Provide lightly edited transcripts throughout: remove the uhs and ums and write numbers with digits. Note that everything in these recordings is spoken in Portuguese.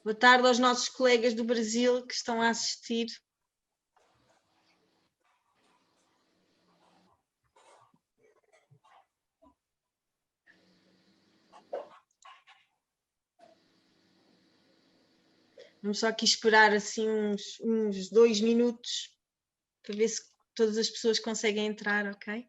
Boa tarde aos nossos colegas do Brasil que estão a assistir. Vamos só aqui esperar assim uns 2 minutos para ver se todas as pessoas conseguem entrar, ok?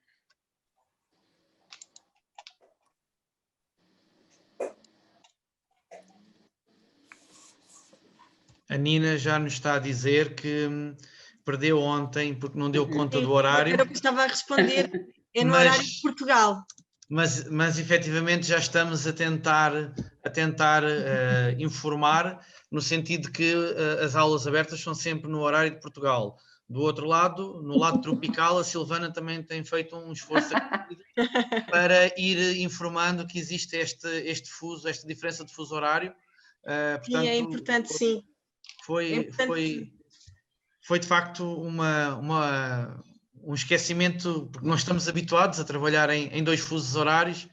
A Nina já nos está a dizer que perdeu ontem porque não deu conta do horário. Era o que eu estava a responder, é no horário de Portugal. Mas efetivamente já estamos a tentar informar, no sentido de que as aulas abertas são sempre no horário de Portugal. Do outro lado, no lado tropical, a Silvana também tem feito um esforço para ir informando que existe este fuso, esta diferença de fuso horário. Portanto, sim, é importante, sim. Foi de facto um esquecimento, porque nós estamos habituados a trabalhar em 2 fusos horários,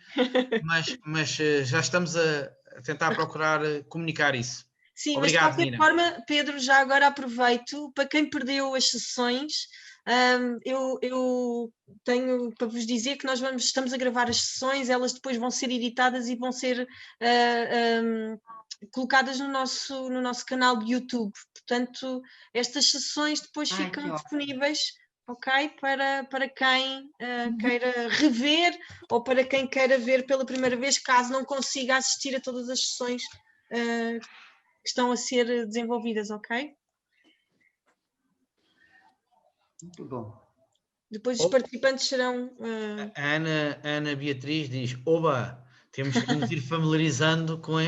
mas já estamos a tentar procurar comunicar isso. Sim, obrigado, mas de qualquer forma, Pedro, já agora aproveito, para quem perdeu as sessões, eu tenho para vos dizer que nós estamos a gravar as sessões, elas depois vão ser editadas e vão ser colocadas no nosso canal de YouTube. Portanto, estas sessões depois ficam disponíveis, ok? Para quem queira rever ou para quem queira ver pela primeira vez, caso não consiga assistir a todas as sessões que estão a ser desenvolvidas, ok? Muito bom. Depois os participantes serão... A Ana Beatriz diz, oba, temos que nos ir familiarizando com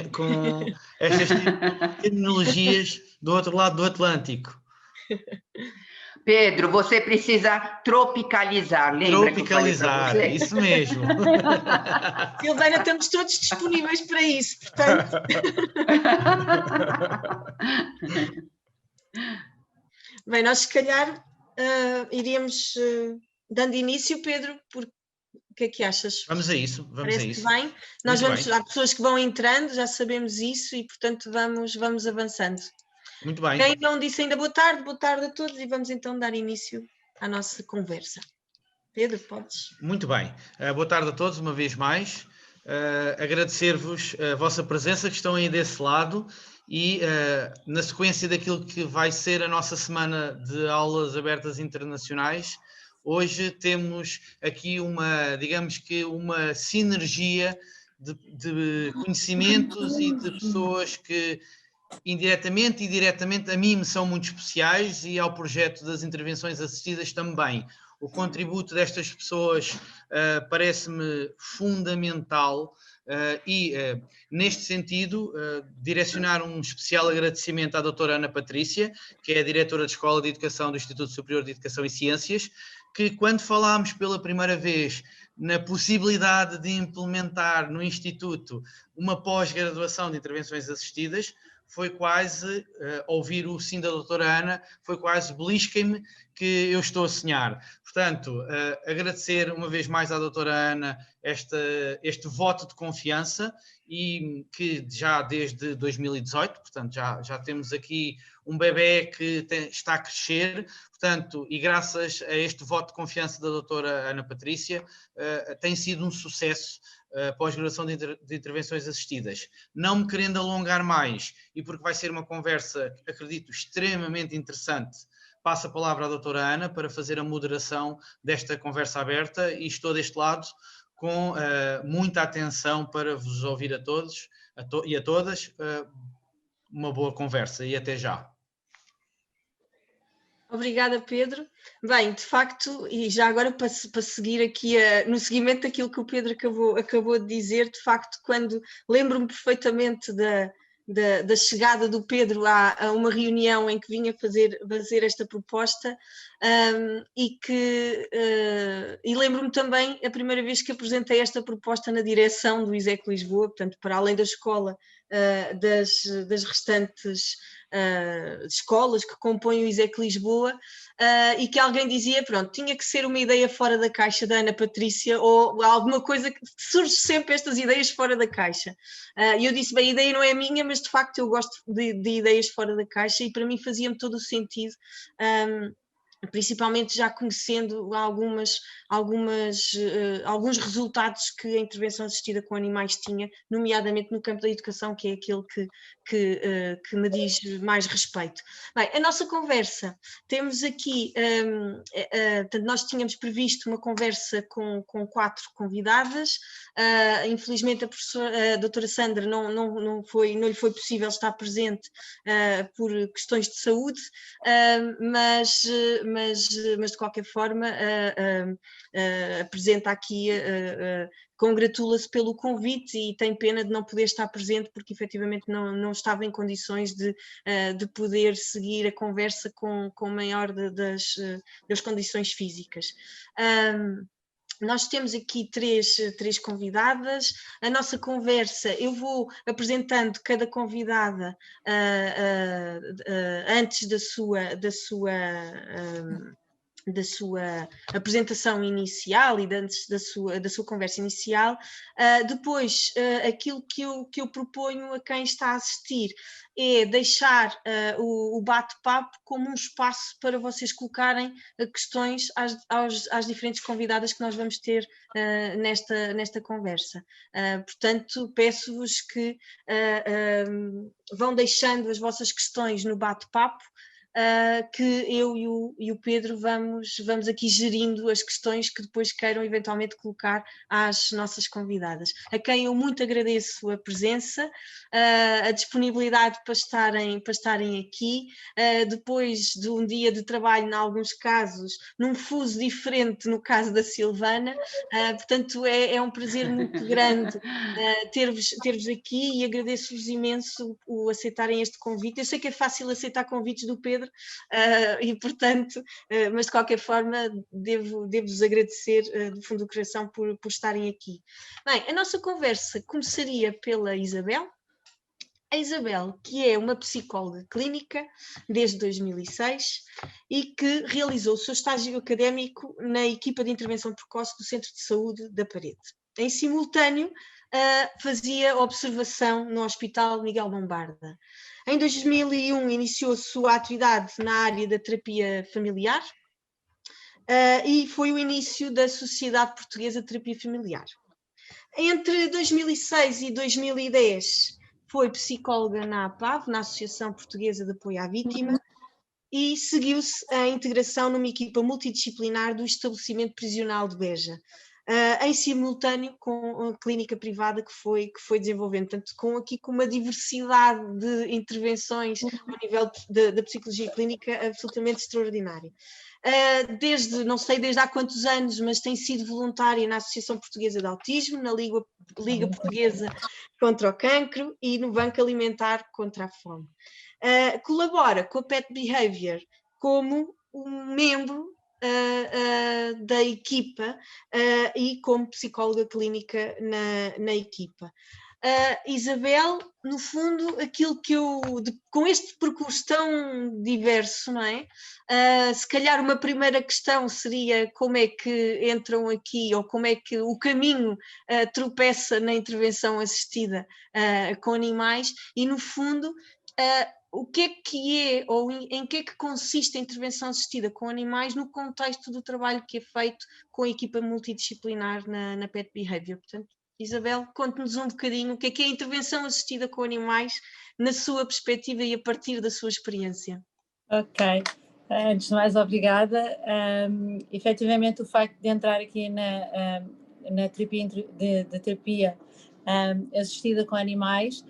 estas terminologias do outro lado do Atlântico. Pedro, você precisa tropicalizar, lembra? Tropicalizar, que eu falei para você? Isso mesmo. Silvana, estamos todos disponíveis para isso, portanto... Bem, nós se calhar iríamos dando início, Pedro, porque o que é que achas? Vamos a isso, vamos Parece a isso. Que bem. Nós vamos, há pessoas que vão entrando, já sabemos isso e, portanto, vamos avançando. Muito bem. Quem não disse ainda boa tarde a todos e vamos então dar início à nossa conversa. Pedro, podes. Muito bem. Boa tarde a todos, uma vez mais. Agradecer-vos a vossa presença, que estão aí desse lado, e na sequência daquilo que vai ser a nossa semana de aulas abertas internacionais, hoje temos aqui digamos que uma sinergia de conhecimentos e de pessoas que indiretamente e diretamente a mim me são muito especiais e ao projeto das intervenções assistidas também. O contributo destas pessoas parece-me fundamental e, neste sentido, direcionar um especial agradecimento à doutora Ana Patrícia, que é a diretora de Escola de Educação do Instituto Superior de Educação e Ciências, que quando falámos pela primeira vez na possibilidade de implementar no Instituto uma pós-graduação de intervenções assistidas, foi quase, ouvir o sim da doutora Ana, foi quase belisquem-me que eu estou a sonhar. Portanto, agradecer uma vez mais à doutora Ana este voto de confiança e que já desde 2018, portanto já temos aqui um bebé que está a crescer, portanto, e graças a este voto de confiança da doutora Ana Patrícia, tem sido um sucesso pós-graduação de intervenções assistidas. Não me querendo alongar mais, e porque vai ser uma conversa, acredito, extremamente interessante, passo a palavra à doutora Ana para fazer a moderação desta conversa aberta e estou deste lado com muita atenção para vos ouvir a todos e a todas. Uma boa conversa e até já. Obrigada, Pedro. Bem, de facto, e já agora para seguir aqui no seguimento daquilo que o Pedro acabou de dizer, de facto, quando lembro-me perfeitamente da chegada do Pedro a uma reunião em que vinha fazer esta proposta e lembro-me também a primeira vez que apresentei esta proposta na direção do ISEC Lisboa, portanto, para além da escola, das restantes escolas que compõem o ISEC Lisboa, e que alguém dizia, pronto, tinha que ser uma ideia fora da caixa da Ana Patrícia, ou alguma coisa que surge sempre estas ideias fora da caixa. E eu disse, bem, a ideia não é minha, mas de facto eu gosto de ideias fora da caixa, e para mim fazia-me todo o sentido, principalmente já conhecendo alguns resultados que a intervenção assistida com animais tinha, nomeadamente no campo da educação, que é aquele que me diz mais respeito. Bem, a nossa conversa, temos aqui, nós tínhamos previsto uma conversa com 4 convidadas, infelizmente a doutora Sandra não lhe foi possível estar presente por questões de saúde, mas de qualquer forma apresenta aqui, congratula-se pelo convite e tem pena de não poder estar presente porque efetivamente não estava em condições de poder seguir a conversa com o maior das condições físicas. Nós temos aqui três convidadas. A nossa conversa, eu vou apresentando cada convidada antes da sua apresentação inicial e antes da sua conversa inicial. Depois, aquilo que eu proponho a quem está a assistir é deixar o bate-papo como um espaço para vocês colocarem questões às diferentes convidadas que nós vamos ter nesta conversa. Portanto, peço-vos que vão deixando as vossas questões no bate-papo, que eu e o Pedro vamos aqui gerindo as questões que depois queiram eventualmente colocar às nossas convidadas, a quem eu muito agradeço a presença, a disponibilidade para estarem aqui, depois de um dia de trabalho, em alguns casos, num fuso diferente no caso da Silvana, portanto é um prazer muito grande ter-vos aqui, e agradeço-vos imenso o aceitarem este convite. Eu sei que é fácil aceitar convites do Pedro, e portanto, mas de qualquer forma devo-vos agradecer do fundo do coração por estarem aqui. Bem, a nossa conversa começaria pela Isabel. A Isabel, que é uma psicóloga clínica desde 2006 e que realizou o seu estágio académico na equipa de intervenção precoce do Centro de Saúde da Parede. Em simultâneo, fazia observação no Hospital Miguel Bombarda. Em 2001 iniciou a sua atividade na área da terapia familiar, e foi o início da Sociedade Portuguesa de Terapia Familiar. Entre 2006 e 2010 foi psicóloga na APAV, na Associação Portuguesa de Apoio à Vítima, e seguiu-se a integração numa equipa multidisciplinar do estabelecimento prisional de Beja, em simultâneo com a clínica privada que foi desenvolvendo, portanto, com uma diversidade de intervenções ao nível da psicologia clínica absolutamente extraordinária. Não sei desde há quantos anos, mas tem sido voluntária na Associação Portuguesa de Autismo, na Liga Portuguesa contra o Cancro e no Banco Alimentar contra a Fome. Colabora com a Pet Behavior como um membro da equipa e como psicóloga clínica na equipa. Isabel, no fundo, aquilo que com este percurso tão diverso, não é? Se calhar uma primeira questão seria como é que entram aqui, ou como é que o caminho tropeça na intervenção assistida com animais, e no fundo o que é ou em que é que consiste a intervenção assistida com animais no contexto do trabalho que é feito com a equipa multidisciplinar na Pet Behavior. Portanto, Isabel, conte-nos um bocadinho o que é a intervenção assistida com animais na sua perspectiva e a partir da sua experiência. Ok, antes de mais, obrigada. Efetivamente, o facto de entrar aqui na terapia de terapia assistida com animais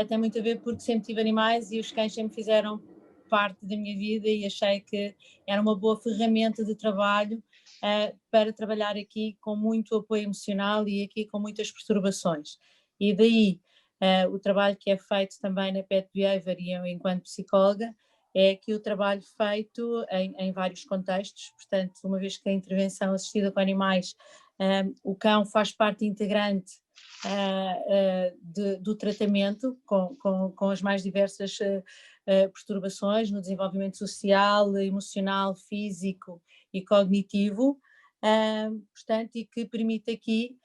tem muito a ver porque sempre tive animais e os cães sempre fizeram parte da minha vida e achei que era uma boa ferramenta de trabalho para trabalhar aqui com muito apoio emocional e aqui com muitas perturbações. E daí o trabalho que é feito também na Pet Behavior e eu enquanto psicóloga é que o trabalho feito em vários contextos, portanto, uma vez que a intervenção assistida com animais, o cão faz parte integrante do tratamento com as mais diversas perturbações no desenvolvimento social, emocional, físico e cognitivo, portanto, e que permite aqui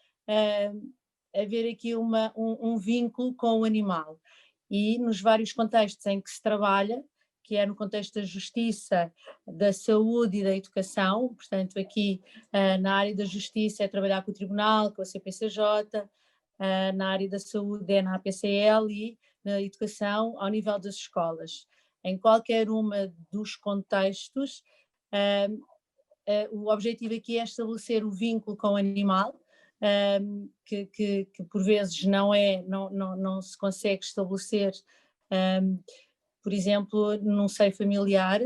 haver aqui um vínculo com o animal. E nos vários contextos em que se trabalha, que é no contexto da justiça, da saúde e da educação, portanto aqui na área da justiça é trabalhar com o tribunal, com a CPCJ, na área da saúde é na APCL e na educação ao nível das escolas. Em qualquer uma dos contextos, o objetivo aqui é estabelecer o vínculo com o animal, que por vezes não se consegue estabelecer, por exemplo, num seio familiar,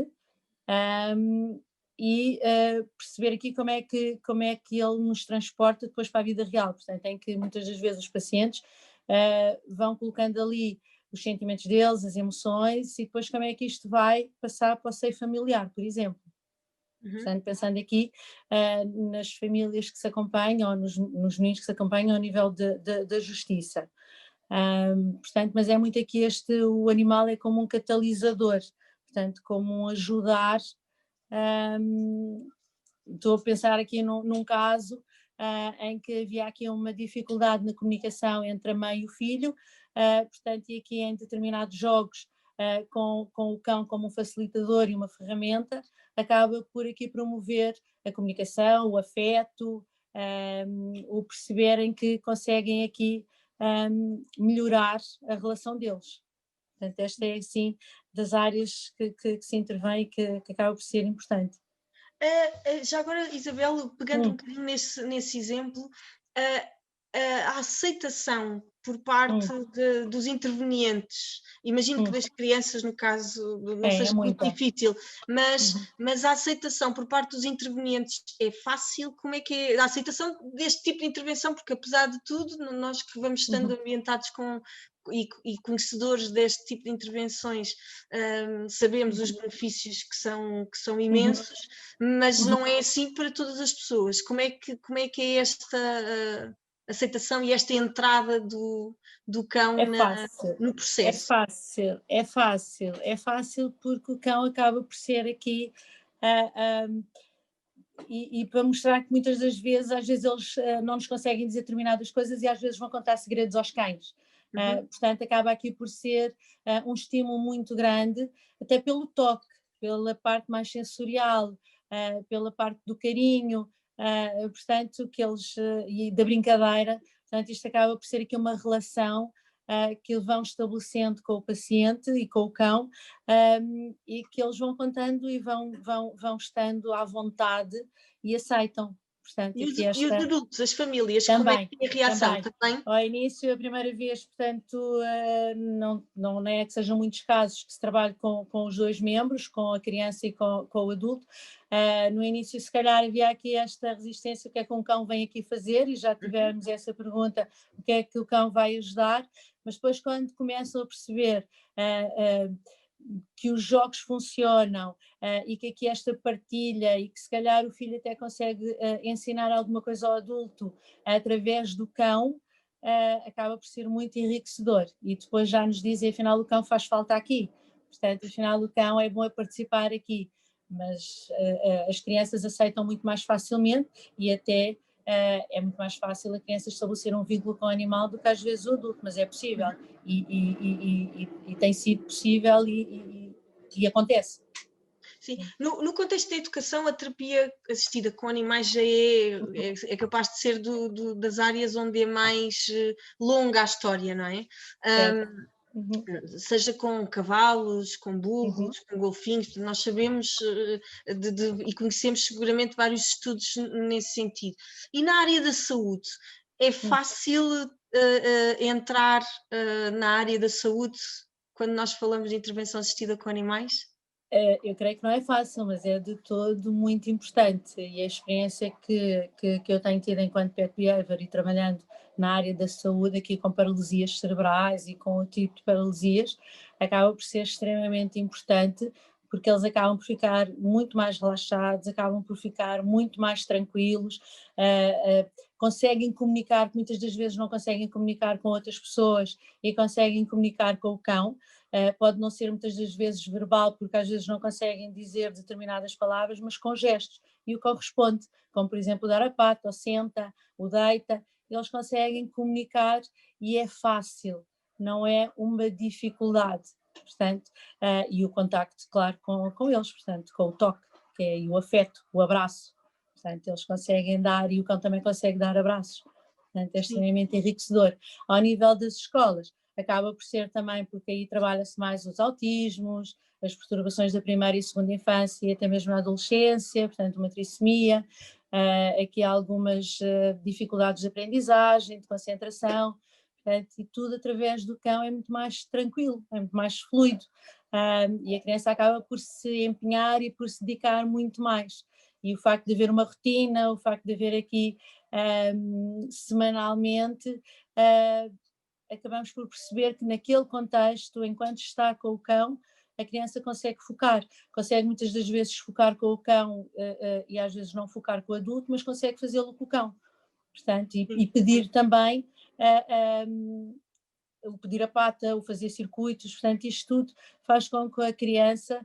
e perceber aqui como é que ele nos transporta depois para a vida real. Portanto, em que muitas das vezes os pacientes vão colocando ali os sentimentos deles, as emoções, e depois como é que isto vai passar para o seio familiar, por exemplo. Portanto, pensando aqui nas famílias que se acompanham, ou nos meninos que se acompanham ao nível da justiça. Portanto, mas é muito aqui o animal é como um catalisador, portanto, como um ajudar. Estou a pensar aqui num caso em que havia aqui uma dificuldade na comunicação entre a mãe e o filho, portanto, e aqui em determinados jogos, com o cão como um facilitador e uma ferramenta, acaba por aqui promover a comunicação, o afeto, o perceberem que conseguem aqui melhorar a relação deles. Portanto, esta é assim das áreas que se intervém e que acaba por ser importante. Já agora, Isabel, pegando um bocadinho nesse exemplo, a aceitação por parte dos intervenientes, imagino que das crianças, no caso, não seja muito difícil, mas a aceitação por parte dos intervenientes é fácil? Como é que é a aceitação deste tipo de intervenção? Porque apesar de tudo, nós que vamos estando ambientados e conhecedores deste tipo de intervenções, sabemos os benefícios que são imensos, mas não é assim para todas as pessoas. Como é que é esta aceitação e esta entrada do cão no processo? É fácil porque o cão acaba por ser aqui e para mostrar que muitas das vezes, às vezes eles não nos conseguem dizer determinadas coisas e às vezes vão contar segredos aos cães. Portanto, acaba aqui por ser um estímulo muito grande, até pelo toque, pela parte mais sensorial, pela parte do carinho, portanto, e da brincadeira. Portanto, isto acaba por ser aqui uma relação que eles vão estabelecendo com o paciente e com o cão, e que eles vão contando e vão estando à vontade e aceitam. Portanto, e os adultos, as famílias, também, como é que é a reação? Também? Ao início, a primeira vez, portanto, não é que sejam muitos casos que se trabalhe com os dois membros, com a criança e com o adulto. No início, se calhar, havia aqui esta resistência, o que é que um cão vem aqui fazer, e já tivemos essa pergunta, o que é que o cão vai ajudar, mas depois quando começam a perceber que os jogos funcionam e que aqui esta partilha e que se calhar o filho até consegue ensinar alguma coisa ao adulto através do cão, acaba por ser muito enriquecedor. E depois já nos dizem, afinal o cão faz falta aqui, portanto afinal o cão é bom a participar aqui, mas as crianças aceitam muito mais facilmente e até é muito mais fácil a criança estabelecer um vínculo com o animal do que às vezes o adulto, mas é possível e tem sido possível e acontece. Sim, no contexto da educação, a terapia assistida com animais já é capaz de ser das áreas onde é mais longa a história, não é? Seja com cavalos, com burros, com golfinhos, nós sabemos e conhecemos seguramente vários estudos nesse sentido. E na área da saúde, é fácil entrar na área da saúde quando nós falamos de intervenção assistida com animais? Eu creio que não é fácil, mas é de todo muito importante, e a experiência que eu tenho tido enquanto pet behavior e trabalhando na área da saúde aqui com paralisias cerebrais e com o tipo de paralisias, acaba por ser extremamente importante, porque eles acabam por ficar muito mais relaxados, acabam por ficar muito mais tranquilos, conseguem comunicar, que muitas das vezes não conseguem comunicar com outras pessoas e conseguem comunicar com o cão. Pode não ser muitas das vezes verbal, porque às vezes não conseguem dizer determinadas palavras, mas com gestos, e o cão responde, como por exemplo dar a pata, ou senta, o deita, eles conseguem comunicar e é fácil, não é uma dificuldade, portanto, e o contacto, claro, com eles, portanto, com o toque, que é o afeto, o abraço, portanto, eles conseguem dar, e o cão também consegue dar abraços, portanto, é extremamente enriquecedor. Ao nível das escolas, acaba por ser também, porque aí trabalha-se mais os autismos, as perturbações da primeira e segunda infância e até mesmo na adolescência, portanto uma trissomia, aqui há algumas dificuldades de aprendizagem, de concentração, portanto, e tudo através do cão é muito mais tranquilo, é muito mais fluido, e a criança acaba por se empenhar e por se dedicar muito mais. E o facto de haver uma rotina, o facto de haver aqui semanalmente, acabamos por perceber que naquele contexto, enquanto está com o cão, a criança consegue focar, consegue muitas das vezes focar com o cão e às vezes não focar com o adulto, mas consegue fazê-lo com o cão. Portanto, e pedir também, o pedir a pata, o fazer circuitos, portanto isto tudo faz com que a criança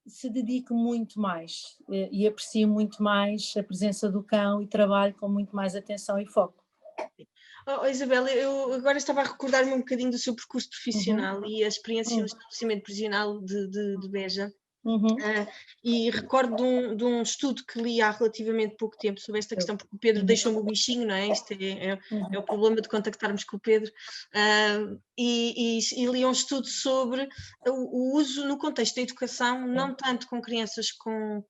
se dedique muito mais e aprecie muito mais a presença do cão e trabalhe com muito mais atenção e foco. Isabel, eu agora estava a recordar-me um bocadinho do seu percurso profissional e a experiência no estabelecimento prisional de Beja. E recordo de um estudo que li há relativamente pouco tempo sobre esta questão, porque o Pedro deixou-me o bichinho, não é? Isto é o problema de contactarmos com o Pedro, e li um estudo sobre o uso no contexto da educação, não tanto com crianças com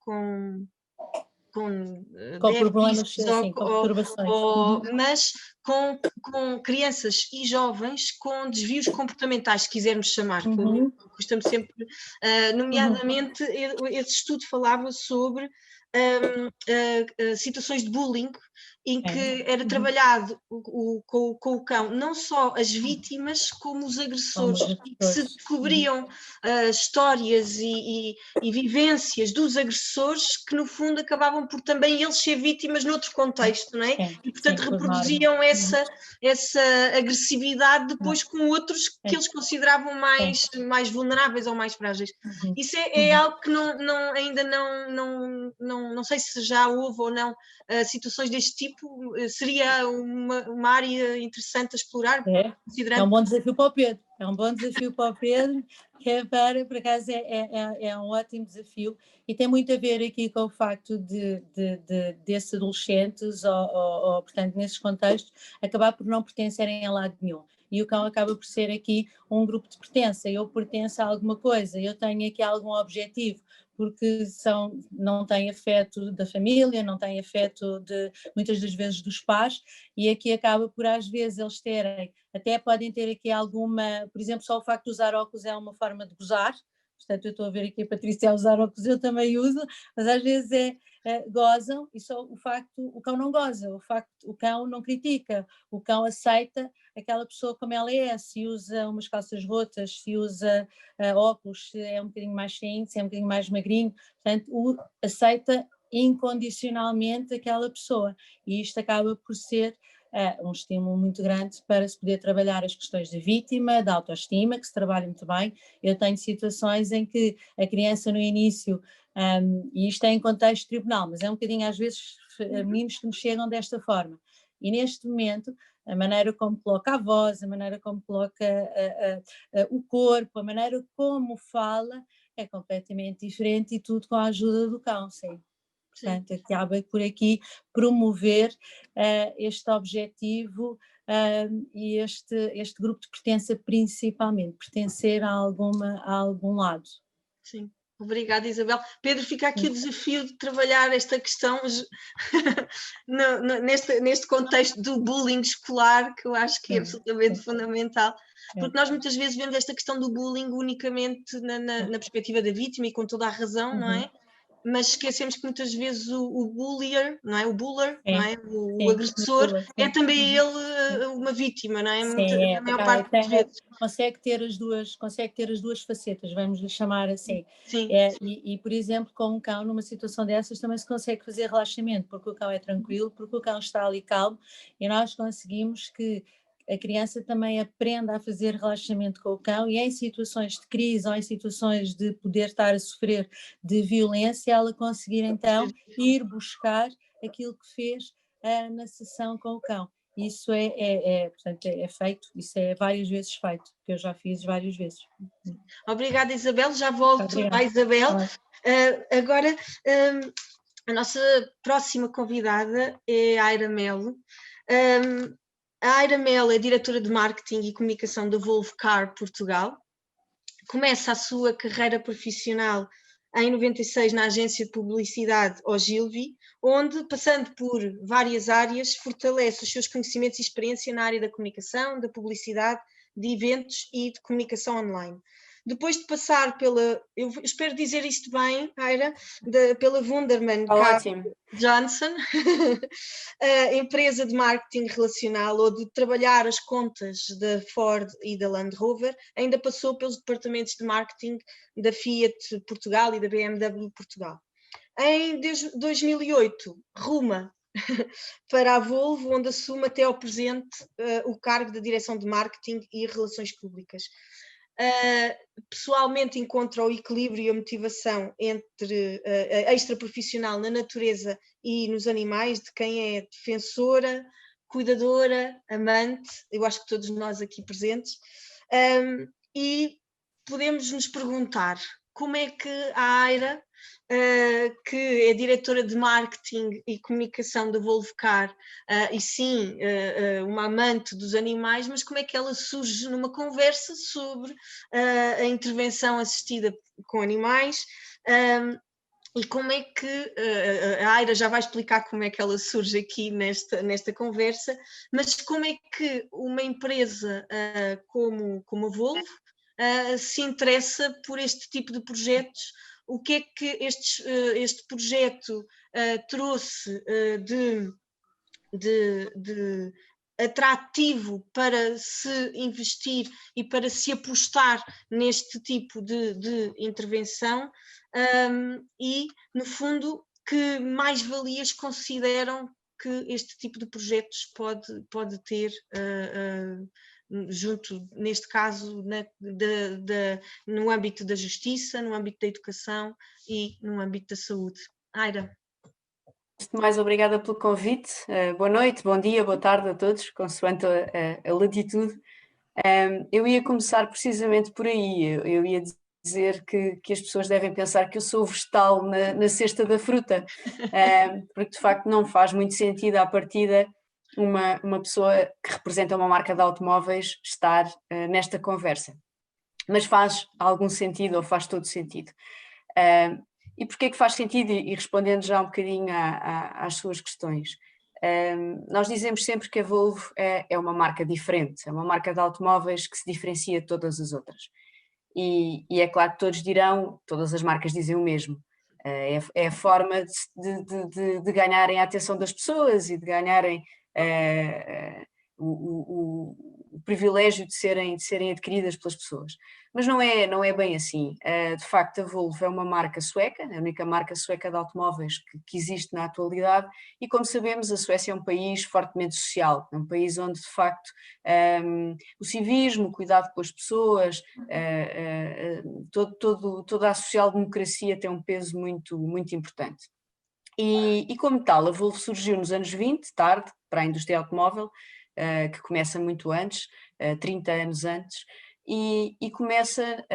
problemas, sim, com perturbações. Mas com crianças e jovens com desvios comportamentais, se quisermos chamar, custa-me sempre, nomeadamente esse estudo falava sobre situações de bullying, em que era trabalhado com o cão, não só as vítimas como os agressores, e que se descobriam histórias e vivências dos agressores que no fundo acabavam por também eles ser vítimas noutro contexto, não é? E portanto reproduziam essa agressividade depois com outros que eles consideravam mais vulneráveis ou mais frágeis. Isso é algo que ainda não sei se já houve ou não situações deste tipo. Seria uma área interessante a explorar? É um bom desafio para o Pedro, que por acaso é um ótimo desafio e tem muito a ver aqui com o facto desses adolescentes ou portanto nesses contextos acabar por não pertencerem a lado nenhum. E o cão acaba por ser aqui um grupo de pertença, eu pertenço a alguma coisa, eu tenho aqui algum objetivo, porque não têm afeto da família, não têm afeto muitas das vezes dos pais, e aqui acaba por às vezes eles até podem ter aqui alguma, por exemplo, só o facto de usar óculos é uma forma de gozar, portanto eu estou a ver aqui a Patrícia a usar óculos, eu também uso, mas às vezes gozam, e só o cão não goza, o cão não critica, o cão aceita aquela pessoa como ela é, se usa umas calças rotas, se usa óculos, se é um bocadinho mais cheinho, se é um bocadinho mais magrinho, portanto aceita incondicionalmente aquela pessoa, e isto acaba por ser um estímulo muito grande para se poder trabalhar as questões de vítima, da autoestima, que se trabalha muito bem. Eu tenho situações em que a criança no início, e isto é em contexto de tribunal, mas é um bocadinho às vezes meninos que me chegam desta forma, e neste momento a maneira como coloca a voz, a maneira como coloca o corpo, a maneira como fala é completamente diferente, e tudo com a ajuda do cão, sim. Portanto, acaba por aqui promover este objetivo e este grupo de pertença, principalmente, pertencer a algum lado. Sim. Obrigada, Isabel. Pedro, fica aqui o desafio de trabalhar esta questão neste contexto do bullying escolar, que eu acho que é absolutamente fundamental, porque nós muitas vezes vemos esta questão do bullying unicamente na perspectiva da vítima, e com toda a razão, não é? mas esquecemos que muitas vezes o bullier, não é? O buller, Sim, não é? O sim, agressor, sim. é também Uhum. ele uma vítima, não é? Sim, A maior parte das vezes. consegue ter as duas facetas, vamos lhe chamar assim. Sim. E, por exemplo, com um cão, numa situação dessas, também se consegue fazer relaxamento, porque o cão é tranquilo, porque o cão está ali calmo, e nós conseguimos que a criança também aprenda a fazer relaxamento com o cão, e em situações de crise ou em situações de poder estar a sofrer de violência, ela conseguir então ir buscar aquilo que fez na sessão com o cão. Isso portanto, é feito, isso é várias vezes feito, que eu já fiz várias vezes. Obrigada, Isabel. Já volto à Isabel. Agora, a nossa próxima convidada é a Aira Melo. A Aira Melo é diretora de marketing e comunicação da Volvo Car Portugal. Começa a sua carreira profissional em 96 na agência de publicidade Ogilvy, onde, passando por várias áreas, fortalece os seus conhecimentos e experiência na área da comunicação, da publicidade, de eventos e de comunicação online. Depois de passar pela, eu espero dizer isto bem, Aira, pela Wunderman Johnson, a empresa de marketing relacional, ou de trabalhar as contas da Ford e da Land Rover, ainda passou pelos departamentos de marketing da Fiat Portugal e da BMW Portugal. Em 2008, ruma para a Volvo, onde assume até ao presente o cargo de direção de marketing e relações públicas. Pessoalmente encontra o equilíbrio e a motivação entre a extraprofissional na natureza e nos animais, de quem é defensora, cuidadora, amante, eu acho que todos nós aqui presentes, e podemos nos perguntar como é que a Aira, que é diretora de marketing e comunicação da Volvo Car, e sim, uma amante dos animais, mas como é que ela surge numa conversa sobre a intervenção assistida com animais, e como é que, a Aira já vai explicar como é que ela surge aqui nesta conversa, mas como é que uma empresa como a Volvo se interessa por este tipo de projetos. O que é que este projeto trouxe de atrativo para se investir e para se apostar neste tipo de intervenção, e, no fundo, que mais-valias consideram que este tipo de projetos pode ter junto, neste caso, no âmbito da justiça, no âmbito da educação e no âmbito da saúde. Aira. Mais obrigada pelo convite. Boa noite, bom dia, boa tarde a todos, consoante a latitude. Eu ia começar precisamente por aí. Eu ia dizer que as pessoas devem pensar que eu sou vegetal na cesta da fruta, porque de facto não faz muito sentido à partida uma pessoa que representa uma marca de automóveis estar nesta conversa. Mas faz algum sentido, ou faz todo sentido. E porquê que faz sentido? E respondendo já um bocadinho às suas questões, nós dizemos sempre que a Volvo é uma marca diferente, é uma marca de automóveis que se diferencia de todas as outras. E é claro que todos dirão, todas as marcas dizem o mesmo, é a forma de ganharem a atenção das pessoas e de ganharem o privilégio de serem adquiridas pelas pessoas. Mas não é bem assim. De facto, a Volvo é uma marca sueca, a única marca sueca de automóveis que existe na atualidade, e como sabemos, a Suécia é um país fortemente social, é um país onde, de facto, o civismo, o cuidado com as pessoas, toda a social-democracia tem um peso muito, muito importante. E como tal, a Volvo surgiu nos anos 20, tarde, para a indústria automóvel, que começa muito antes, 30 anos antes, e começa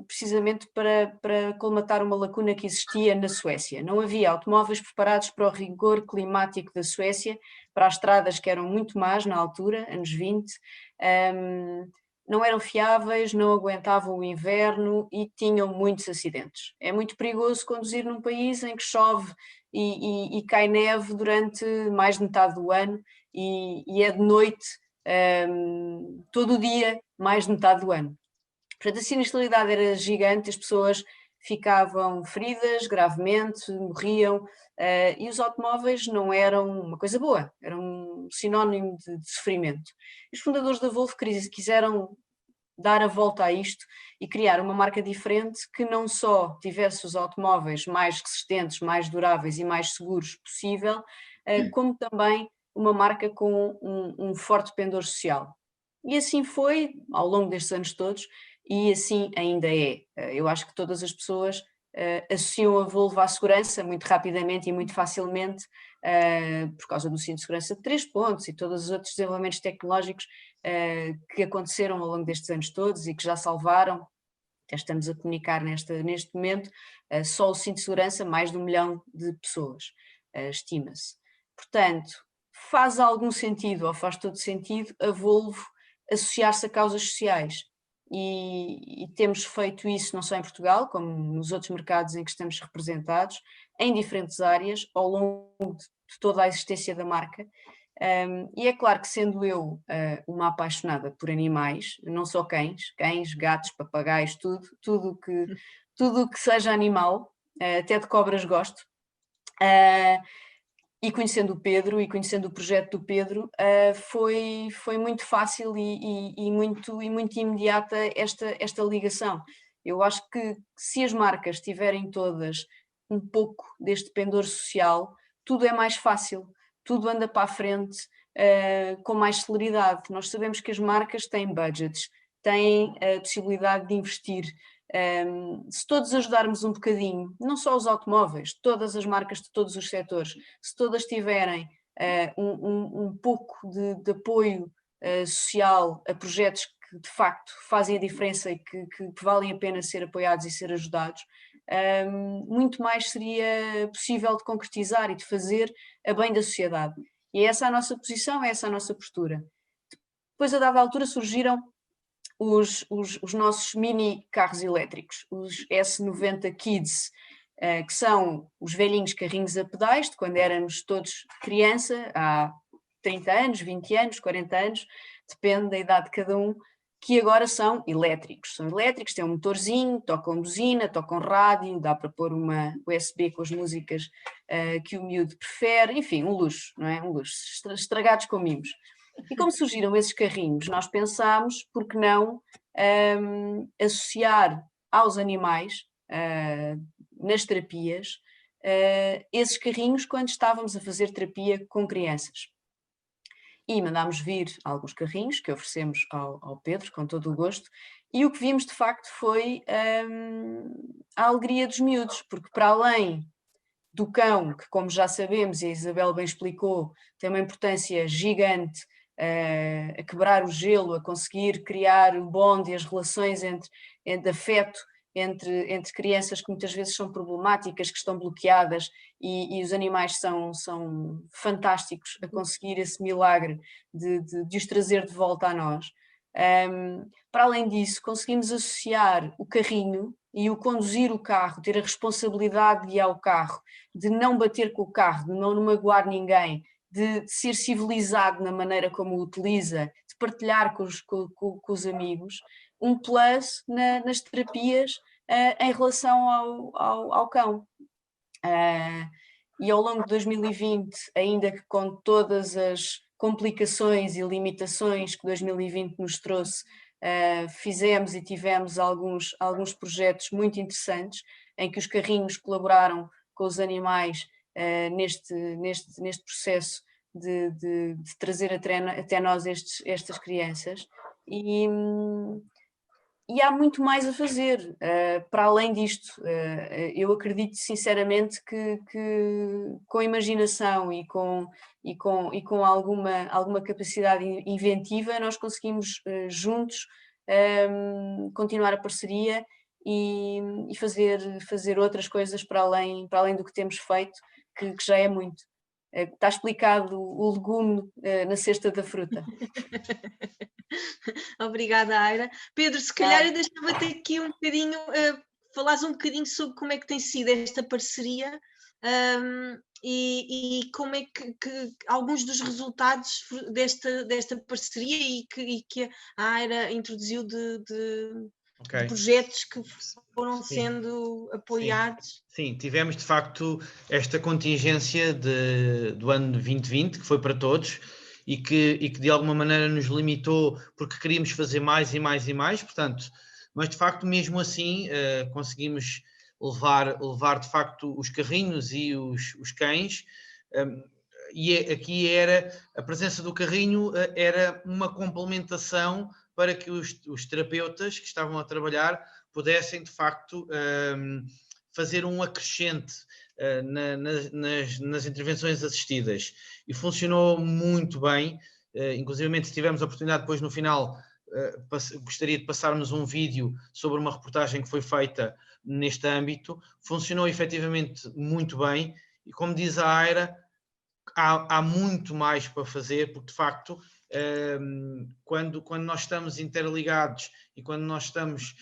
precisamente para colmatar uma lacuna que existia na Suécia. Não havia automóveis preparados para o rigor climático da Suécia, para as estradas que eram muito más na altura, anos 20, não eram fiáveis, não aguentavam o inverno e tinham muitos acidentes. É muito perigoso conduzir num país em que chove e cai neve durante mais de metade do ano e é de noite todo o dia, mais de metade do ano. Portanto, a sinistralidade era gigante, as pessoas ficavam feridas gravemente, morriam, e os automóveis não eram uma coisa boa, eram um sinónimo de sofrimento. Os fundadores da Volvo quiseram dar a volta a isto e criar uma marca diferente que não só tivesse os automóveis mais resistentes, mais duráveis e mais seguros possível, como também uma marca com um forte pendor social. E assim foi ao longo destes anos todos, e assim ainda é. Eu acho que todas as pessoas associam a Volvo à segurança muito rapidamente e muito facilmente, por causa do cinto de segurança de 3 pontos e todos os outros desenvolvimentos tecnológicos que aconteceram ao longo destes anos todos e que já salvaram. Até estamos a comunicar neste momento, só o cinto de segurança, mais de 1 milhão de pessoas, estima-se. Portanto, faz algum sentido, ou faz todo sentido, a Volvo associar-se a causas sociais. E temos feito isso não só em Portugal, como nos outros mercados em que estamos representados, em diferentes áreas, ao longo de toda a existência da marca. E é claro que, sendo eu uma apaixonada por animais, não só cães, gatos, papagaios, tudo que seja animal, até de cobras gosto, e conhecendo o Pedro e conhecendo o projeto do Pedro, foi muito fácil e muito imediata esta ligação. Eu acho que se as marcas tiverem todas um pouco deste pendor social, tudo é mais fácil, tudo anda para a frente com mais celeridade. Nós sabemos que as marcas têm budgets, têm a possibilidade de investir. Se todos ajudarmos um bocadinho, não só os automóveis, todas as marcas de todos os setores, se todas tiverem um pouco de apoio social a projetos que de facto fazem a diferença e que valem a pena ser apoiados e ser ajudados, muito mais seria possível de concretizar e de fazer a bem da sociedade. E é essa a nossa posição, é essa a nossa postura. Depois, a dada altura, surgiram os nossos mini carros elétricos, os S90 Kids, que são os velhinhos carrinhos a pedais, de quando éramos todos criança, há 30 anos, 20 anos, 40 anos, depende da idade de cada um, que agora são elétricos. São elétricos, têm um motorzinho, tocam buzina, tocam rádio, dá para pôr uma USB com as músicas que o miúdo prefere, enfim, um luxo, não é? Um luxo, estragados com mimos. E como surgiram esses carrinhos, nós pensámos, por que não associar aos animais, nas terapias, esses carrinhos quando estávamos a fazer terapia com crianças. E mandámos vir alguns carrinhos que oferecemos ao Pedro, com todo o gosto, e o que vimos de facto foi a alegria dos miúdos, porque para além do cão, que como já sabemos e a Isabel bem explicou, tem uma importância gigante a quebrar o gelo, a conseguir criar o bond e as relações de afeto entre crianças que muitas vezes são problemáticas, que estão bloqueadas, e os animais são fantásticos a conseguir esse milagre de os trazer de volta a nós. Para além disso, conseguimos associar o carrinho e o conduzir o carro, ter a responsabilidade de guiar o carro, de não bater com o carro, de não magoar ninguém, de ser civilizado na maneira como o utiliza, de partilhar com os amigos, um plus nas terapias em relação ao cão. E ao longo de 2020, ainda que com todas as complicações e limitações que 2020 nos trouxe, fizemos e tivemos alguns projetos muito interessantes em que os carrinhos colaboraram com os animais neste processo de trazer até nós estas crianças, e há muito mais a fazer para além disto. Eu acredito sinceramente que com imaginação e com alguma capacidade inventiva nós conseguimos juntos continuar a parceria e fazer outras coisas para além do que temos feito, que já é muito. Está explicado o legume na cesta da fruta. Obrigada, Aira. Pedro, se calhar eu deixava-te aqui um bocadinho, falares um bocadinho sobre como é que tem sido esta parceria e como é que alguns dos resultados desta parceria e que a Aira introduziu Okay. de projetos que foram sendo apoiados. Sim, tivemos de facto esta contingência do ano 2020, que foi para todos, e que de alguma maneira nos limitou porque queríamos fazer mais e mais e mais, portanto, mas de facto mesmo assim conseguimos levar de facto os carrinhos e os cães, e aqui era a presença do carrinho, era uma complementação para que os terapeutas que estavam a trabalhar pudessem de facto fazer um acrescente nas intervenções assistidas, e funcionou muito bem. Inclusive tivemos a oportunidade depois no final, gostaria de passarmos um vídeo sobre uma reportagem que foi feita neste âmbito. Funcionou efetivamente muito bem, e como diz a Aira, há muito mais para fazer, porque de facto quando nós estamos interligados e quando nós estamos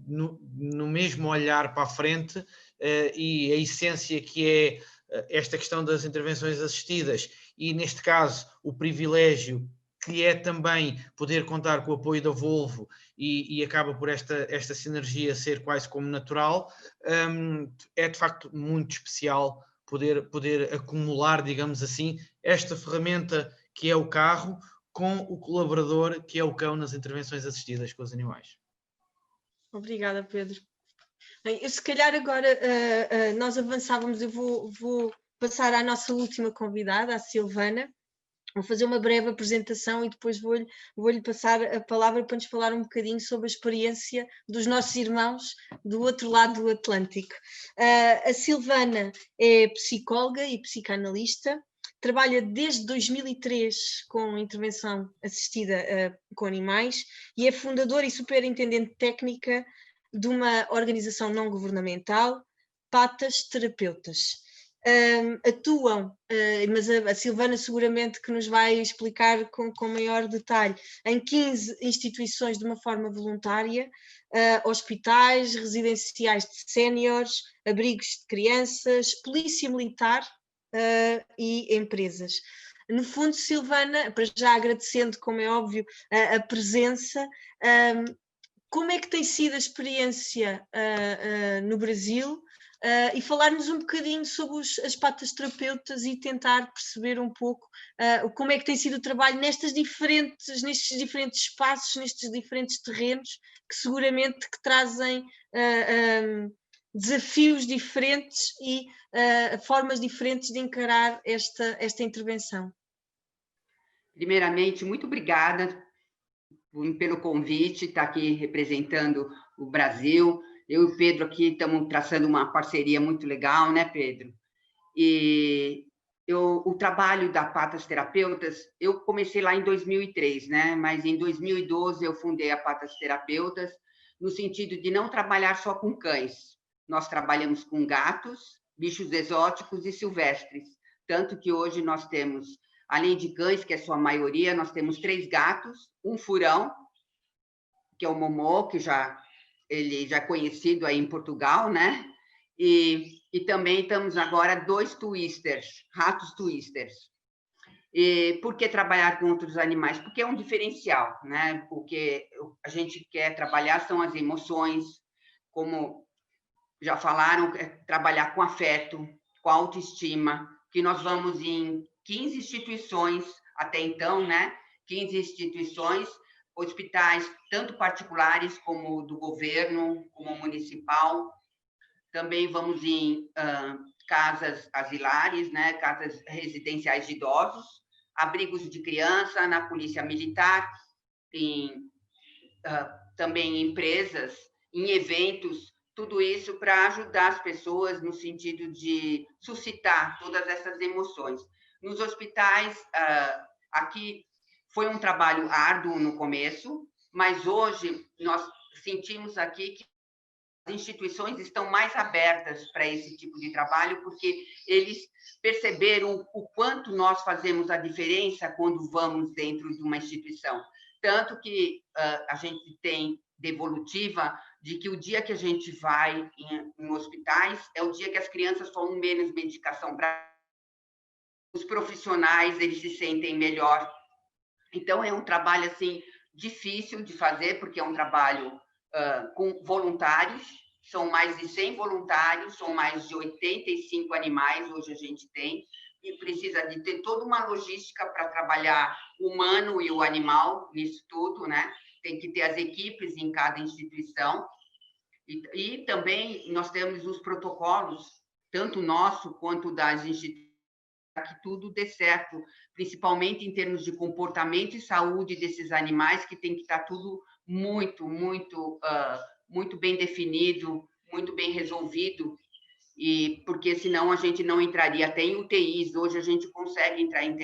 no mesmo olhar para a frente, e a essência que é esta questão das intervenções assistidas, e neste caso o privilégio que é também poder contar com o apoio da Volvo, e acaba por esta sinergia ser quase como natural, é de facto muito especial poder acumular, digamos assim, esta ferramenta que é o carro com o colaborador que é o cão nas intervenções assistidas com os animais. Obrigada, Pedro. Bem, eu, se calhar agora nós avançávamos, eu vou passar à nossa última convidada, a Silvana. Vou fazer uma breve apresentação e depois vou-lhe passar a palavra para nos falar um bocadinho sobre a experiência dos nossos irmãos do outro lado do Atlântico. A Silvana é psicóloga e psicanalista, trabalha desde 2003 com intervenção assistida com animais e é fundadora e superintendente técnica de uma organização não governamental, Patas Terapeutas. Atuam, mas a Silvana seguramente que nos vai explicar com maior detalhe, em 15 instituições de uma forma voluntária, hospitais, residenciais de séniores, abrigos de crianças, polícia militar e empresas. No fundo, Silvana, para já agradecendo, como é óbvio, a presença, como é que tem sido a experiência no Brasil? E falar-nos um bocadinho sobre as patas terapeutas e tentar perceber um pouco como é que tem sido o trabalho nestes diferentes espaços, nestes diferentes terrenos, que seguramente que trazem desafios diferentes e formas diferentes de encarar esta intervenção. Primeiramente, muito obrigada pelo convite, estar aqui representando o Brasil. Eu e o Pedro aqui estamos traçando uma parceria muito legal, né, Pedro? E o trabalho da Patas Terapeutas, eu comecei lá em 2003, né? Mas em 2012 eu fundei a Patas Terapeutas, no sentido de não trabalhar só com cães. Nós trabalhamos com gatos, bichos exóticos e silvestres. Tanto que hoje nós temos, além de cães, que é a sua maioria, nós temos 3 gatos, um furão, que é o Momô, que ele já é conhecido aí em Portugal, né? E também estamos agora 2 twisters, ratos twisters. E por que trabalhar com outros animais? Porque é um diferencial, né? Porque a gente quer trabalhar são as emoções, como já falaram, trabalhar com afeto, com autoestima, que nós vamos em 15 instituições até então, né? 15 instituições, hospitais, tanto particulares como do governo, como municipal. Também vamos em casas asilares, né? Casas residenciais de idosos, abrigos de criança, na polícia militar, também em empresas, em eventos, tudo isso para ajudar as pessoas no sentido de suscitar todas essas emoções. Nos hospitais, aqui foi um trabalho árduo no começo, mas hoje nós sentimos aqui que as instituições estão mais abertas para esse tipo de trabalho, porque eles perceberam o quanto nós fazemos a diferença quando vamos dentro de uma instituição. Tanto que a gente tem devolutiva de que o dia que a gente vai em hospitais é o dia que as crianças tomam menos medicação. Os profissionais, eles se sentem melhor. Então, é um trabalho, assim, difícil de fazer, porque é um trabalho com voluntários, são mais de 100 voluntários, são mais de 85 animais hoje a gente tem, e precisa de ter toda uma logística para trabalhar o humano e o animal nisso tudo, né? Tem que ter as equipes em cada instituição, e também nós temos os protocolos, tanto nosso quanto das instituições, para que tudo dê certo, principalmente em termos de comportamento e saúde desses animais, que tem que estar tudo muito bem definido, muito bem resolvido, e porque senão a gente não entraria até em UTIs. Hoje a gente consegue entrar em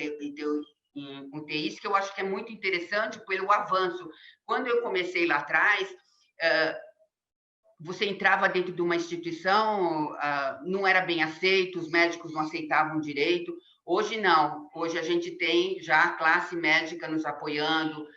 UTIs, que eu acho que é muito interessante pelo avanço. Quando eu comecei lá atrás, você entrava dentro de uma instituição, não era bem aceito, os médicos não aceitavam direito. Hoje não, hoje a gente tem já a classe médica nos apoiando,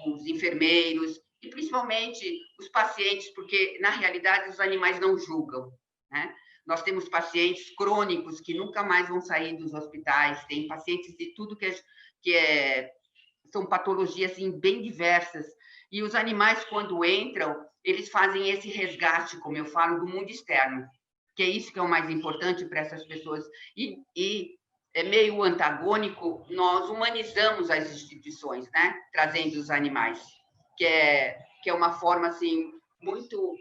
os enfermeiros, e principalmente os pacientes, porque, na realidade, os animais não julgam, né? Nós temos pacientes crônicos que nunca mais vão sair dos hospitais, tem pacientes de tudo são patologias assim, bem diversas, e os animais, quando entram, eles fazem esse resgate, como eu falo, do mundo externo, que é isso que é o mais importante para essas pessoas. E é meio antagônico, nós humanizamos as instituições, né? Trazendo os animais, que é uma forma assim, muito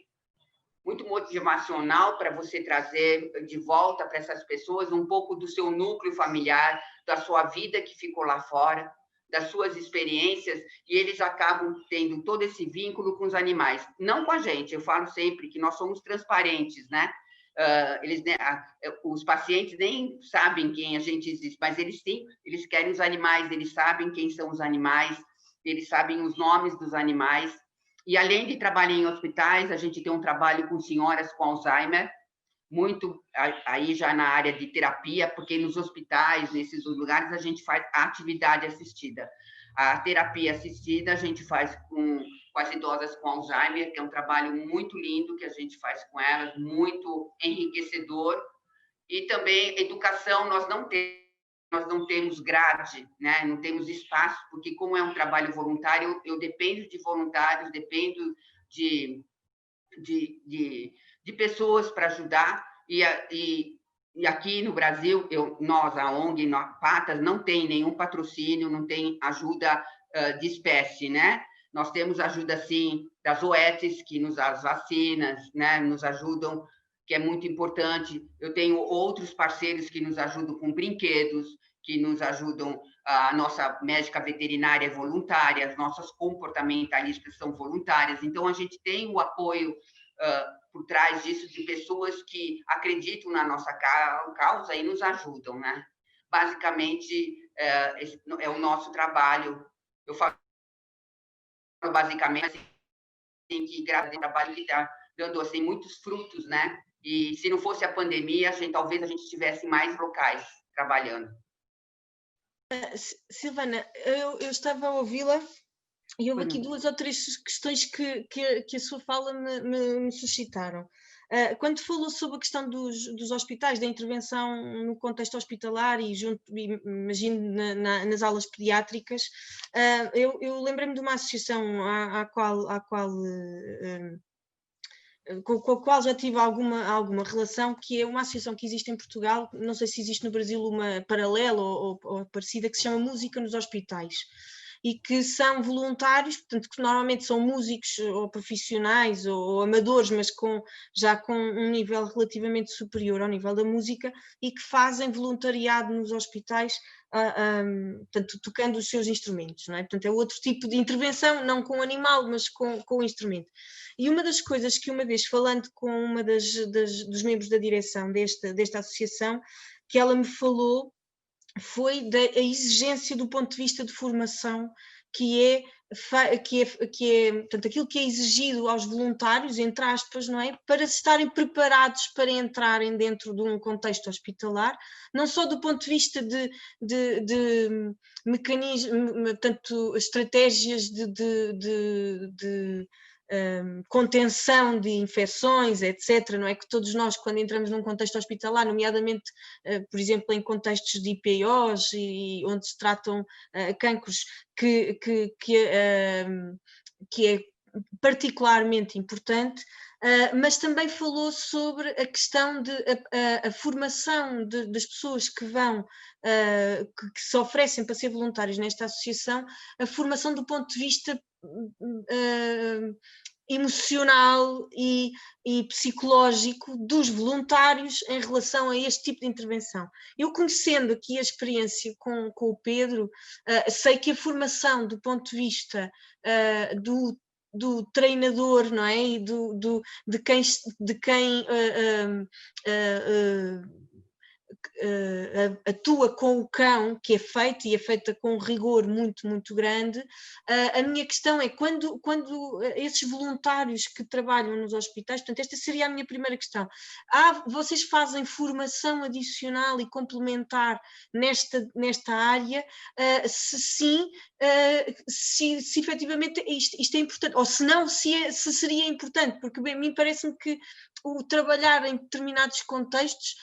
motivacional para você trazer de volta para essas pessoas um pouco do seu núcleo familiar, da sua vida que ficou lá fora, das suas experiências, e eles acabam tendo todo esse vínculo com os animais. Não com a gente, eu falo sempre que nós somos transparentes, né? Os pacientes nem sabem quem a gente existe, mas eles querem os animais, eles sabem quem são os animais, eles sabem os nomes dos animais. E além de trabalhar em hospitais, a gente tem um trabalho com senhoras com Alzheimer, muito aí já na área de terapia, porque nos hospitais, nesses lugares, a gente faz a atividade assistida. A terapia assistida a gente faz com as idosas com Alzheimer, que é um trabalho muito lindo que a gente faz com elas, muito enriquecedor. E também educação, nós não temos grade, né? Não temos espaço, porque como é um trabalho voluntário, eu dependo de voluntários, dependo de pessoas para ajudar, e aqui no Brasil, nós, a ONG Patas, não tem nenhum patrocínio, não tem ajuda de espécie, né? Nós temos ajuda, sim, das OETs, que as vacinas, né, nos ajudam, que é muito importante. Eu tenho outros parceiros que nos ajudam com brinquedos, que nos ajudam, a nossa médica veterinária é voluntária, as nossas comportamentalistas são voluntárias, então a gente tem o apoio por trás disso de pessoas que acreditam na nossa causa e nos ajudam, né? Basicamente, é o nosso trabalho. Eu falo basicamente assim, que graças ao trabalho que está dando assim, muitos frutos, né? E se não fosse a pandemia, talvez a gente estivesse em mais locais trabalhando. Silvana, eu estava a ouvi-la e houve aqui 2 ou 3 questões que a sua fala me suscitaram. Quando falou sobre a questão dos hospitais, da intervenção no contexto hospitalar e imagino nas aulas pediátricas, eu lembrei-me de uma associação com a qual já tive alguma relação, que é uma associação que existe em Portugal, não sei se existe no Brasil uma paralela ou parecida, que se chama Música nos Hospitais, e que são voluntários, portanto, que normalmente são músicos ou profissionais ou amadores, mas já com um nível relativamente superior ao nível da música, e que fazem voluntariado nos hospitais, portanto, tocando os seus instrumentos, não é? Portanto, é outro tipo de intervenção, não com o animal, mas com o instrumento. E uma das coisas que uma vez, falando com uma dos membros da direção desta associação, que ela me falou, foi da exigência do ponto de vista de formação, que é portanto, aquilo que é exigido aos voluntários, entre aspas, não é? Para estarem preparados para entrarem dentro de um contexto hospitalar, não só do ponto de vista de mecanismos, portanto, estratégias de contenção de infecções, etc., não é? Que todos nós, quando entramos num contexto hospitalar, nomeadamente, por exemplo, em contextos de IPOs e onde se tratam cancros, que é particularmente importante, mas também falou sobre a questão de a formação das pessoas que vão, que se oferecem para ser voluntários nesta associação, a formação do ponto de vista emocional e psicológico dos voluntários em relação a este tipo de intervenção. Eu, conhecendo aqui a experiência com o Pedro, sei que a formação do ponto de vista do treinador, não é? E de quem atua com o cão, que é feita e é feita com um rigor muito, muito grande. A minha questão é, quando esses voluntários que trabalham nos hospitais, portanto, esta seria a minha primeira questão, vocês fazem formação adicional e complementar nesta área? Se sim, se efetivamente isto é importante, ou se não, se seria importante, porque bem, a mim parece-me que o trabalhar em determinados contextos,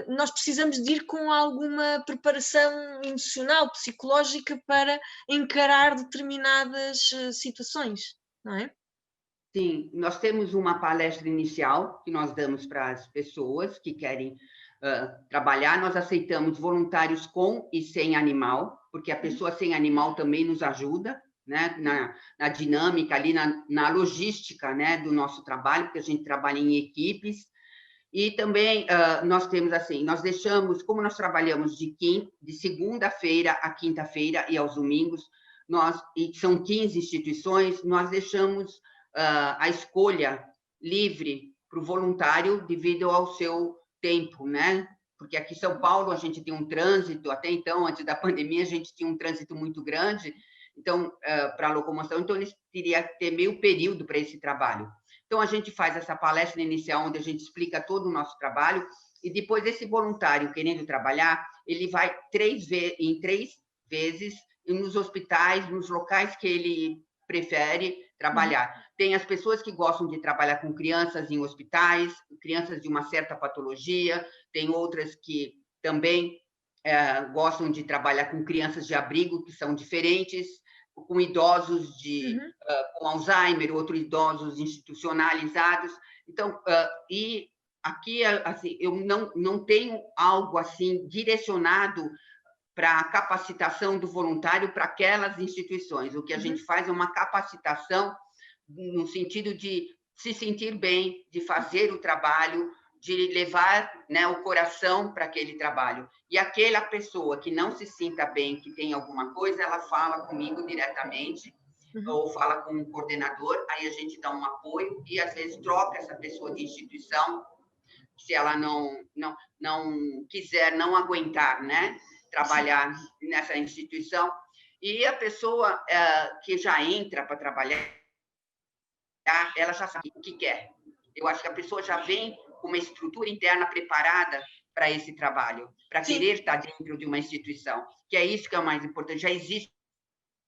nós precisamos de ir com alguma preparação emocional, psicológica, para encarar determinadas situações, não é? Sim, nós temos uma palestra inicial que nós damos para as pessoas que querem trabalhar. Nós aceitamos voluntários com e sem animal, porque a pessoa sem animal também nos ajuda, né, na dinâmica ali, na logística, né, do nosso trabalho, porque a gente trabalha em equipes. E também nós temos assim, nós deixamos, como nós trabalhamos de segunda-feira a quinta-feira e aos domingos, e são 15 instituições, nós deixamos a escolha livre para o voluntário devido ao seu tempo, né? Porque aqui em São Paulo a gente tem um trânsito, até então, antes da pandemia, a gente tinha um trânsito muito grande, então, para a locomoção, então eles teriam que ter meio período para esse trabalho. Então, a gente faz essa palestra inicial, onde a gente explica todo o nosso trabalho, e depois esse voluntário querendo trabalhar, ele vai em três vezes nos hospitais, nos locais que ele prefere trabalhar. Tem as pessoas que gostam de trabalhar com crianças em hospitais, crianças de uma certa patologia, tem outras que também gostam de trabalhar com crianças de abrigo, que são diferentes, com idosos com Alzheimer, outros idosos institucionalizados. Então, e aqui assim, eu não tenho algo assim direcionado para a capacitação do voluntário para aquelas instituições. O que a gente faz é uma capacitação no sentido de se sentir bem, de fazer o trabalho, de levar, né, o coração para aquele trabalho. E aquela pessoa que não se sinta bem, que tem alguma coisa, ela fala comigo diretamente, ou fala com o coordenador, aí a gente dá um apoio e, às vezes, troca essa pessoa de instituição, se ela não quiser, não aguentar, né, trabalhar nessa instituição. E a pessoa que já entra para trabalhar, ela já sabe o que quer. Eu acho que a pessoa já vem com uma estrutura interna preparada para esse trabalho, para querer estar dentro de uma instituição, que é isso que é o mais importante. Já existe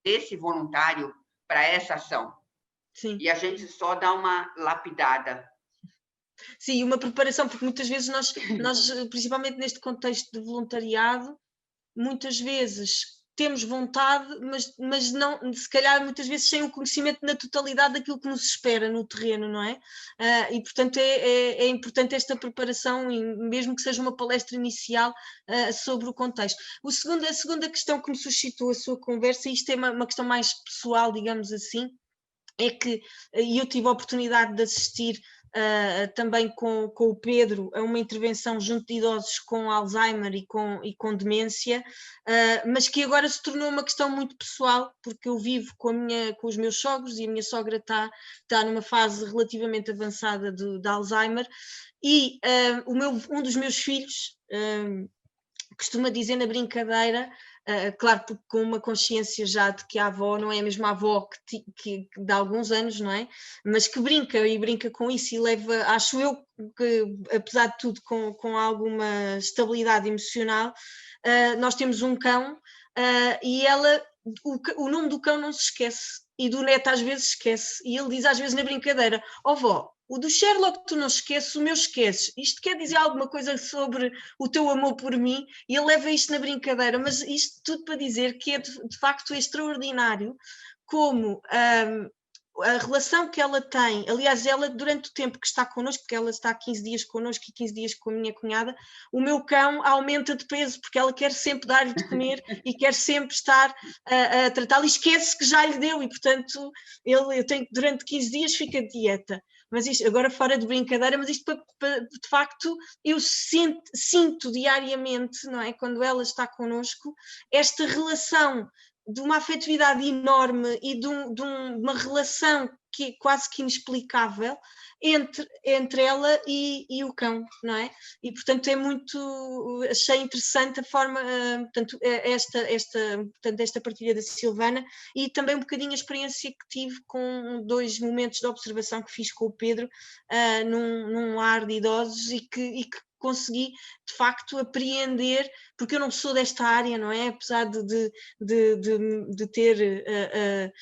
esse voluntário para essa ação. Sim. E a gente só dá uma lapidada. Sim, uma preparação, porque muitas vezes nós, principalmente neste contexto de voluntariado, muitas vezes temos vontade, mas não, se calhar muitas vezes sem o conhecimento na totalidade daquilo que nos espera no terreno, não é? E portanto é importante esta preparação, mesmo que seja uma palestra inicial sobre o contexto. A segunda questão que me suscitou a sua conversa, e isto é uma questão mais pessoal, digamos assim, é que eu tive a oportunidade de assistir também com o Pedro a uma intervenção junto de idosos com Alzheimer e com demência, mas que agora se tornou uma questão muito pessoal, porque eu vivo com os meus sogros e a minha sogra está numa fase relativamente avançada de Alzheimer, e um dos meus filhos costuma dizer na brincadeira, claro, com uma consciência já de que a avó não é a mesma avó que de alguns anos, não é? Mas que brinca com isso e leva, acho eu, que apesar de tudo com alguma estabilidade emocional. Nós temos um cão e o nome do cão não se esquece, e do neto às vezes esquece, e ele diz às vezes na brincadeira: ó vó, o do Sherlock tu não esqueces, o meu esqueces. Isto quer dizer alguma coisa sobre o teu amor por mim? E ele leva isto na brincadeira, mas isto tudo para dizer que é de facto extraordinário como a relação que ela tem, aliás, ela durante o tempo que está connosco, porque ela está 15 dias connosco e 15 dias com a minha cunhada, o meu cão aumenta de peso, porque ela quer sempre dar-lhe de comer e quer sempre estar a tratá-lo, e esquece que já lhe deu, e portanto eu tenho, durante 15 dias fica de dieta. Mas isto, agora fora de brincadeira, mas isto de facto eu sinto diariamente, não é, quando ela está connosco, esta relação de uma afetividade enorme e de uma relação que é quase que inexplicável entre ela e o cão, não é? E portanto achei interessante a forma, portanto, esta partilha da Silvana, e também um bocadinho a experiência que tive com 2 momentos de observação que fiz com o Pedro num lar de idosos e que consegui de facto apreender, porque eu não sou desta área, não é? Apesar de ter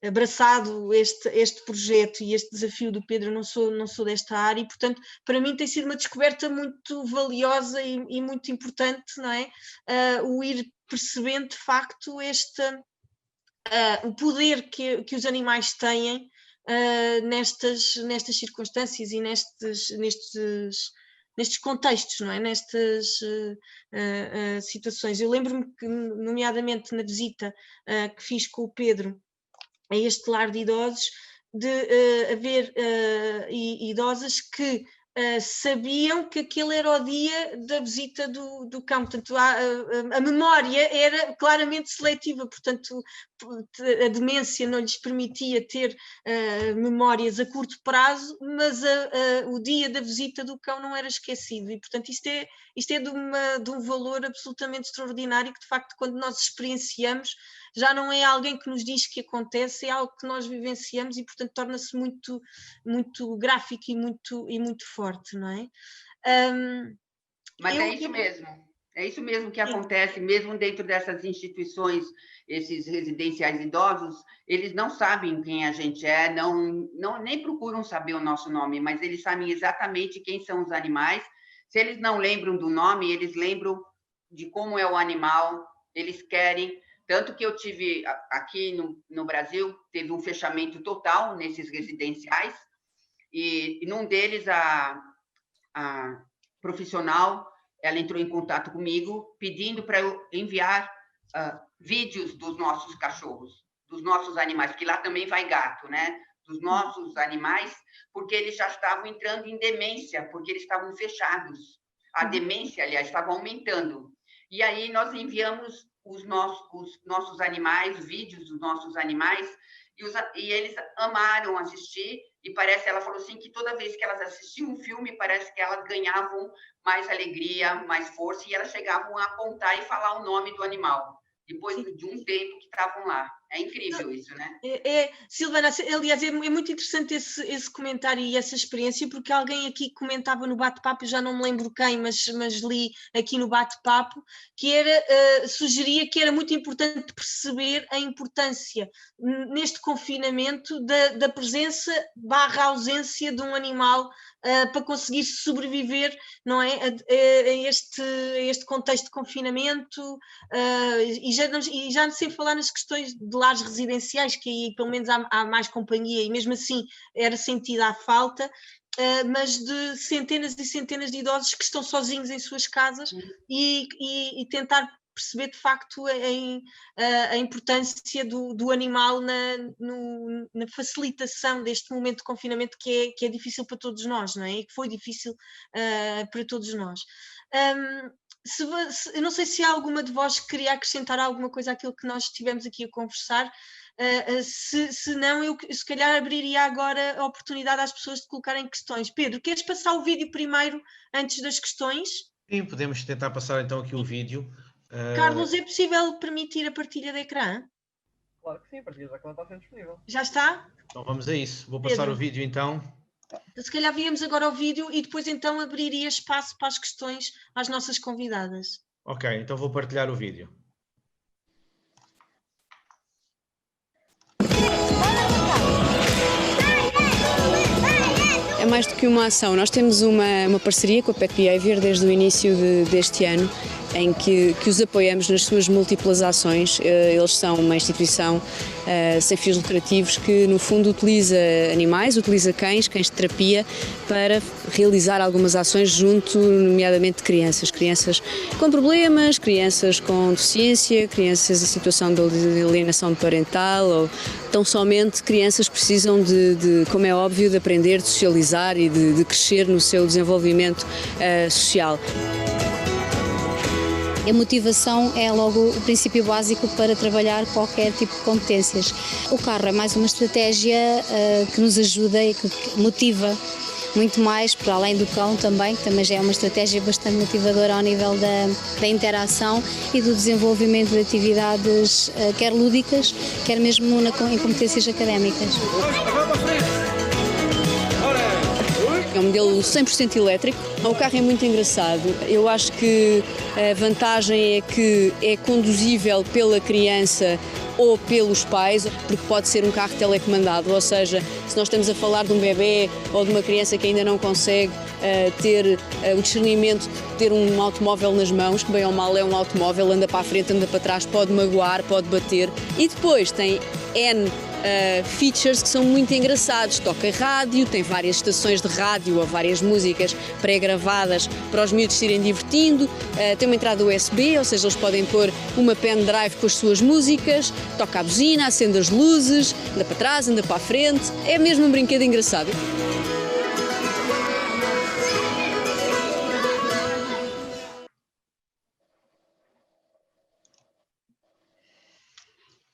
abraçado este projeto e este desafio do Pedro, não sou desta área, e portanto para mim tem sido uma descoberta muito valiosa e muito importante, não é? O ir percebendo de facto o poder que os animais têm nestas circunstâncias e nestes contextos, não é? Nestas situações. Eu lembro-me que, nomeadamente na visita que fiz com o Pedro a este lar de idosos, de haver idosas que sabiam que aquele era o dia da visita do cão, portanto a memória era claramente seletiva, portanto a demência não lhes permitia ter memórias a curto prazo, mas o dia da visita do cão não era esquecido, e portanto isto é de um valor absolutamente extraordinário, que de facto quando nós experienciamos já não é alguém que nos diz que acontece, é algo que nós vivenciamos, e portanto torna-se muito, muito gráfico e muito forte, não é? Mas é isso mesmo que acontece, mesmo dentro dessas instituições, esses residenciais idosos, eles não sabem quem a gente é, nem procuram saber o nosso nome, mas eles sabem exatamente quem são os animais. Se eles não lembram do nome, eles lembram de como é o animal, eles querem. Tanto que eu tive, aqui no Brasil, teve um fechamento total nesses residenciais, e num deles a profissional, ela entrou em contato comigo, pedindo para eu enviar vídeos dos nossos cachorros, dos nossos animais, porque lá também vai gato, né? Dos nossos animais, porque eles já estavam entrando em demência, porque eles estavam fechados. A demência, aliás, estava aumentando. E aí nós enviamos os nossos animais, vídeos dos nossos animais, e eles amaram assistir, e ela falou assim, que toda vez que elas assistiam um filme, parece que elas ganhavam mais alegria, mais força, e elas chegavam a apontar e falar o nome do animal, depois de um tempo que estavam lá. É incrível isso, né? Silvana, aliás, é muito interessante esse comentário e essa experiência, porque alguém aqui comentava no bate-papo, eu já não me lembro quem, mas li aqui no bate-papo, que sugeria que era muito importante perceber a importância neste confinamento da presença / ausência de um animal para conseguir sobreviver, não é, a este contexto de confinamento, e já não sei falar nas questões de lares residenciais, que aí pelo menos há mais companhia, e mesmo assim era sentida a falta, mas de centenas e centenas de idosos que estão sozinhos em suas casas, e tentar perceber de facto a importância do animal na facilitação deste momento de confinamento que é difícil para todos nós, não é? E que foi difícil para todos nós. Eu não sei se há alguma de vós que queria acrescentar alguma coisa àquilo que nós estivemos aqui a conversar. Se não, eu se calhar abriria agora a oportunidade às pessoas de colocarem questões. Pedro, queres passar o vídeo primeiro antes das questões? Sim, podemos tentar passar então aqui o vídeo. Carlos, é possível permitir a partilha de ecrã? Claro que sim, a partilha de ecrã está sempre disponível. Já está? Então vamos a isso. Vou passar o vídeo então. Se calhar víamos agora o vídeo e depois então abriria espaço para as questões às nossas convidadas. Ok, então vou partilhar o vídeo. É mais do que uma ação. Nós temos uma parceria com a Pet Behavior desde o início deste ano em que os apoiamos nas suas múltiplas ações. Eles são uma instituição sem fins lucrativos que, no fundo, utiliza animais, utiliza cães de terapia para realizar algumas ações junto, nomeadamente, de crianças com problemas, crianças com deficiência, crianças em situação de alienação parental ou tão somente crianças que precisam de, como é óbvio, de aprender, de socializar e de crescer no seu desenvolvimento social. A motivação é logo o princípio básico para trabalhar qualquer tipo de competências. O carro é mais uma estratégia que nos ajuda e que motiva muito mais, para além do cão também, que também já é uma estratégia bastante motivadora ao nível da interação e do desenvolvimento de atividades quer lúdicas, quer mesmo em competências académicas. É um modelo 100% elétrico. O carro é muito engraçado. Eu acho que a vantagem é que é conduzível pela criança ou pelos pais, porque pode ser um carro telecomandado, ou seja, se nós estamos a falar de um bebê ou de uma criança que ainda não consegue ter o discernimento de ter um automóvel nas mãos, que bem ou mal é um automóvel, anda para a frente, anda para trás, pode magoar, pode bater, e depois tem N features que são muito engraçados. Toca rádio, tem várias estações de rádio ou várias músicas pré-gravadas para os miúdos se irem divertindo, tem uma entrada USB, ou seja, eles podem pôr uma pendrive com as suas músicas, toca a buzina, acende as luzes, anda para trás, anda para a frente, é mesmo um brinquedo engraçado.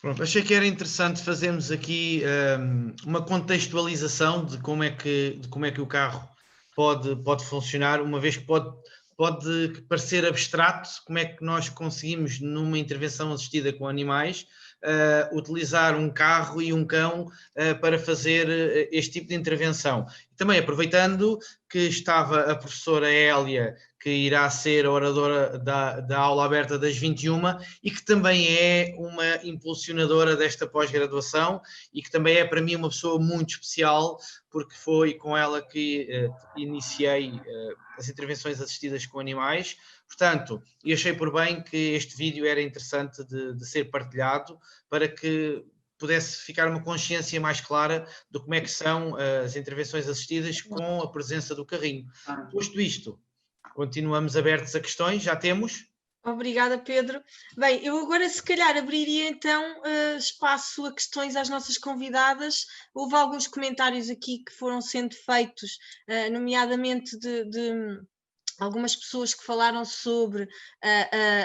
Pronto, achei que era interessante fazermos aqui uma contextualização de como é que o carro pode funcionar, uma vez que pode parecer abstrato, como é que nós conseguimos, numa intervenção assistida com animais, utilizar um carro e um cão para fazer este tipo de intervenção. Também aproveitando que estava a professora Hélia, que irá ser a oradora da aula aberta das 21 e que também é uma impulsionadora desta pós-graduação e que também é para mim uma pessoa muito especial, porque foi com ela que iniciei as intervenções assistidas com animais. Portanto, e achei por bem que este vídeo era interessante de ser partilhado para que pudesse ficar uma consciência mais clara de como é que são as intervenções assistidas com a presença do carrinho. Posto isto, continuamos abertos a questões, já temos? Obrigada, Pedro. Bem, eu agora se calhar abriria então espaço a questões às nossas convidadas. Houve alguns comentários aqui que foram sendo feitos, nomeadamente de algumas pessoas que falaram sobre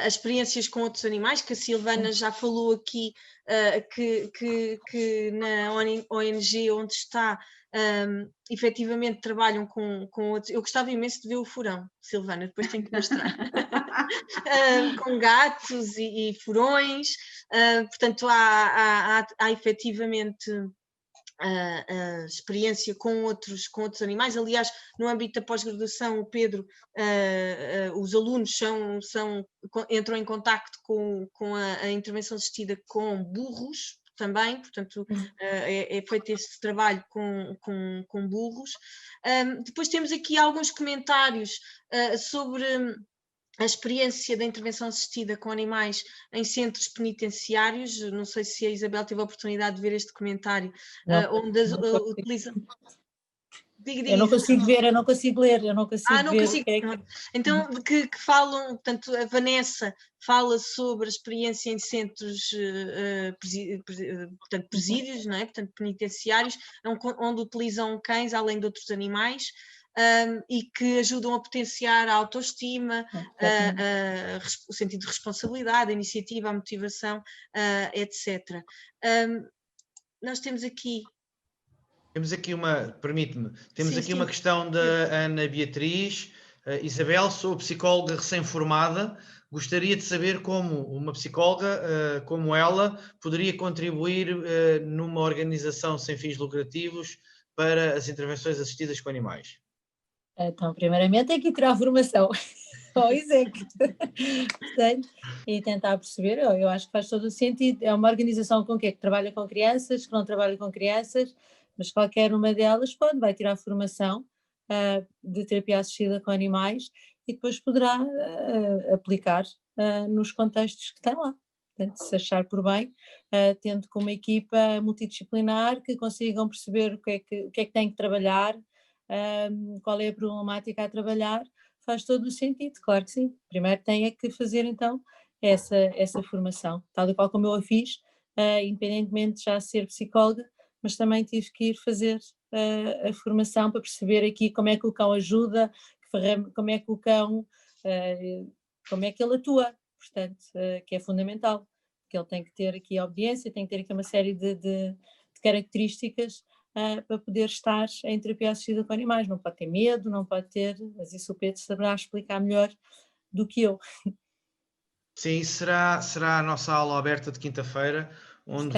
as experiências com outros animais, que a Silvana já falou aqui, que na ONG onde está, efetivamente trabalham com outros. Eu gostava imenso de ver o furão, Silvana, depois tenho que mostrar. Com gatos e furões, portanto há efetivamente a experiência com outros animais. Aliás, no âmbito da pós-graduação, o Pedro, os alunos entram em contacto com a intervenção assistida com burros também, portanto é feito esse trabalho com burros. Depois temos aqui alguns comentários sobre a experiência da intervenção assistida com animais em centros penitenciários. Não sei se a Isabel teve a oportunidade de ver este comentário, onde utilizam... Eu não consigo ver, eu não consigo ler, eu não consigo ver. Então, que falam, portanto, a Vanessa fala sobre a experiência em centros, portanto, presídios, não é? Portanto, penitenciários, onde utilizam cães além de outros animais. E que ajudam a potenciar a autoestima, o sentido de responsabilidade, a iniciativa, a motivação, etc. Nós temos aqui... Permite-me, temos aqui uma questão da Ana Beatriz. Isabel, sou psicóloga recém-formada, gostaria de saber como uma psicóloga como ela poderia contribuir numa organização sem fins lucrativos para as intervenções assistidas com animais. Então, primeiramente tem que tirar a formação ao ISEC, portanto, e tentar perceber. Eu acho que faz todo o sentido. É uma organização que trabalha com crianças, que não trabalha com crianças, mas qualquer uma delas vai tirar a formação de terapia assistida com animais e depois poderá aplicar nos contextos que tem lá. Portanto, se achar por bem, tendo com uma equipa multidisciplinar que consigam perceber o que é que tem que trabalhar, qual é a problemática a trabalhar, faz todo o sentido, claro que sim. Primeiro tem é que fazer então essa formação, tal e qual como eu a fiz, independentemente de já ser psicóloga, mas também tive que ir fazer a formação para perceber aqui como é que o cão ajuda, como é que o cão, como é que ele atua, portanto, que é fundamental, que ele tem que ter aqui a obediência, tem que ter aqui uma série de características para poder estar em terapia assistida com animais, não pode ter medo, não pode ter, mas isso o Pedro saberá explicar melhor do que eu. Sim, será a nossa aula aberta de quinta-feira, onde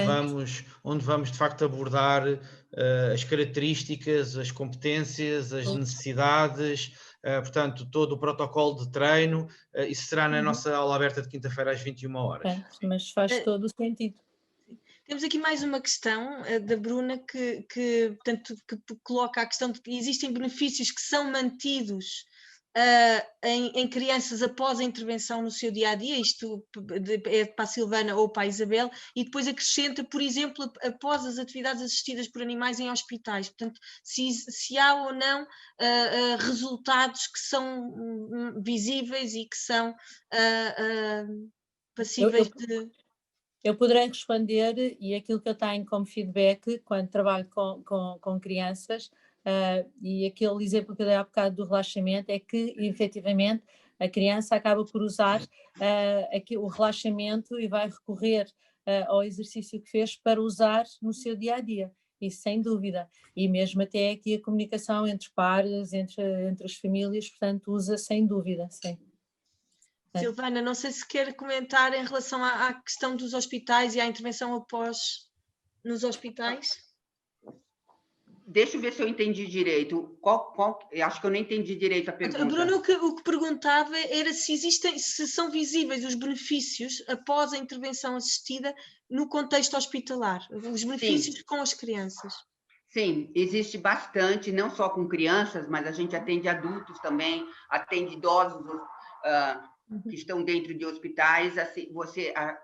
vamos de facto abordar as características, as competências, as necessidades, portanto, todo o protocolo de treino, isso será na nossa aula aberta de quinta-feira às 21 horas. Mas faz todo o sentido. Temos aqui mais uma questão da Bruna portanto, que coloca a questão de que existem benefícios que são mantidos em crianças após a intervenção no seu dia-a-dia, isto é para a Silvana ou para a Isabel, e depois acrescenta, por exemplo, após as atividades assistidas por animais em hospitais, portanto, se há ou não resultados que são visíveis e que são passíveis de... Eu poderei responder, e aquilo que eu tenho como feedback quando trabalho com crianças, e aquele exemplo que eu dei há bocado do relaxamento, é que efetivamente a criança acaba por usar o relaxamento e vai recorrer ao exercício que fez para usar no seu dia-a-dia, isso sem dúvida, e mesmo até aqui a comunicação entre pares, entre as famílias, portanto usa sem dúvida, sim. Silvana, não sei se quer comentar em relação à questão dos hospitais e à intervenção após nos hospitais. Deixa eu ver se eu entendi direito. Eu acho que eu não entendi direito a pergunta. Bruno, o que perguntava era se são visíveis os benefícios após a intervenção assistida no contexto hospitalar, os benefícios com as crianças. Sim, existe bastante, não só com crianças, mas a gente atende adultos também, atende idosos que estão dentro de hospitais. Assim,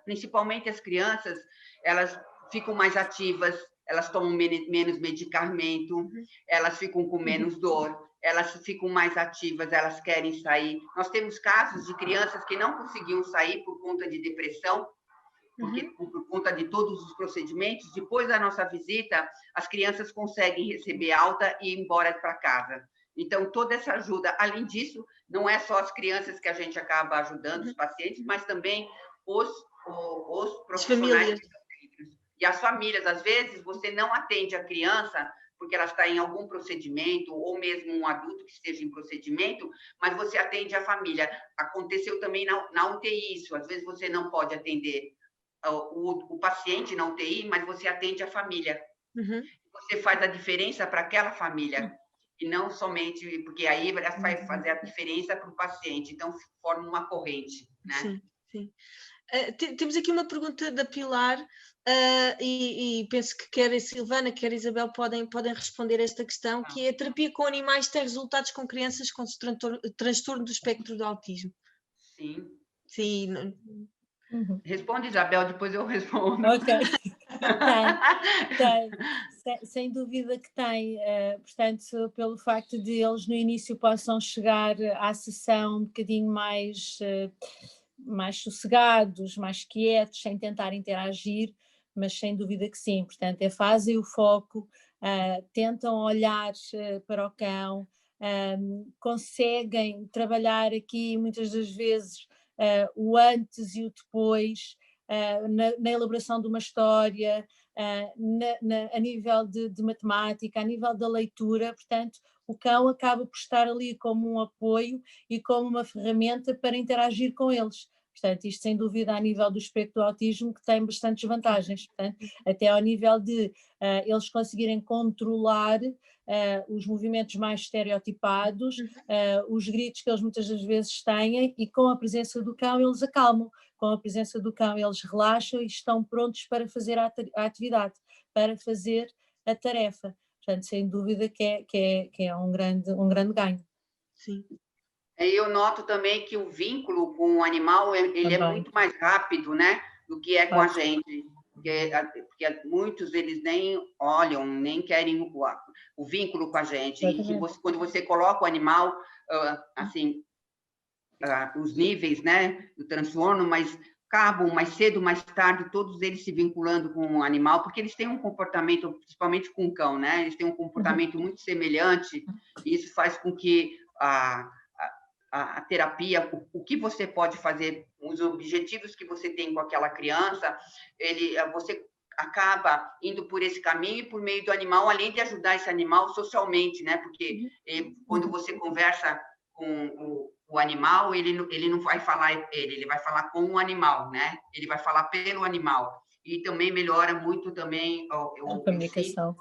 principalmente as crianças, elas ficam mais ativas, elas tomam menos medicamento, elas ficam com menos dor, elas ficam mais ativas, elas querem sair. Nós temos casos de crianças que não conseguiam sair por conta de depressão, porque por conta de todos os procedimentos. Depois da nossa visita, as crianças conseguem receber alta e ir embora para casa. Então, toda essa ajuda, além disso, não é só as crianças que a gente acaba ajudando, os pacientes, mas também os profissionais que estão dentro. E as famílias, às vezes, você não atende a criança porque ela está em algum procedimento, ou mesmo um adulto que esteja em procedimento, mas você atende a família. Aconteceu também na UTI isso, às vezes você não pode atender o paciente na UTI, mas você atende a família. Você faz a diferença para aquela família, e não somente, porque aí vai fazer a diferença para o paciente, então forma uma corrente, né? Sim, sim. Temos aqui uma pergunta da Pilar, e penso que quer a Silvana, quer a Isabel podem responder esta questão, que é: a terapia com animais tem resultados com crianças com transtorno do espectro do autismo? Sim. Sim. Responde, Isabel, depois eu respondo. Ok. Tem. Sem dúvida que tem. Portanto, pelo facto de eles no início possam chegar à sessão um bocadinho mais sossegados, mais quietos, sem tentar interagir, mas sem dúvida que sim. Portanto, fazem o foco, tentam olhar para o cão, conseguem trabalhar aqui muitas das vezes o antes e o depois, na elaboração de uma história, a nível de matemática, a nível da leitura. Portanto, o cão acaba por estar ali como um apoio e como uma ferramenta para interagir com eles. Portanto, isto sem dúvida a nível do espectro do autismo que tem bastantes vantagens, portanto, até ao nível de eles conseguirem controlar os movimentos mais estereotipados, os gritos que eles muitas das vezes têm, e com a presença do cão eles acalmam, com a presença do cão eles relaxam e estão prontos para fazer a atividade, para fazer a tarefa. Portanto, sem dúvida que é um grande ganho. Sim. Eu noto também que o vínculo com o animal, ele é muito mais rápido, né, do que é com a gente. Porque muitos, eles nem olham, nem querem o vínculo com a gente. E que quando você coloca o animal, assim, os níveis, né, do transtorno, mas acabam mais cedo, mais tarde, todos eles se vinculando com o animal, porque eles têm um comportamento, principalmente com o cão, né, eles têm um comportamento muito semelhante, e isso faz com que a terapia, o que você pode fazer, os objetivos que você tem com aquela criança, você acaba indo por esse caminho e por meio do animal, além de ajudar esse animal socialmente, né? Porque quando você conversa com o animal, ele não vai falar ele vai falar com o animal, né? Ele vai falar pelo animal. E também melhora muito também a comunicação.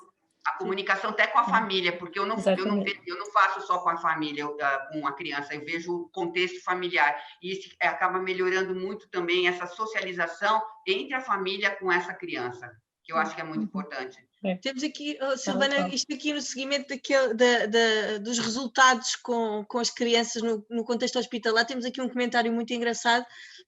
A comunicação até com a família, porque eu não faço só com a família, com a criança, eu vejo o contexto familiar, e isso acaba melhorando muito também essa socialização entre a família com essa criança, que eu acho que é muito importante. Temos aqui, Silvana, isto aqui no seguimento dos resultados com as crianças no contexto hospitalar, temos aqui um comentário muito engraçado,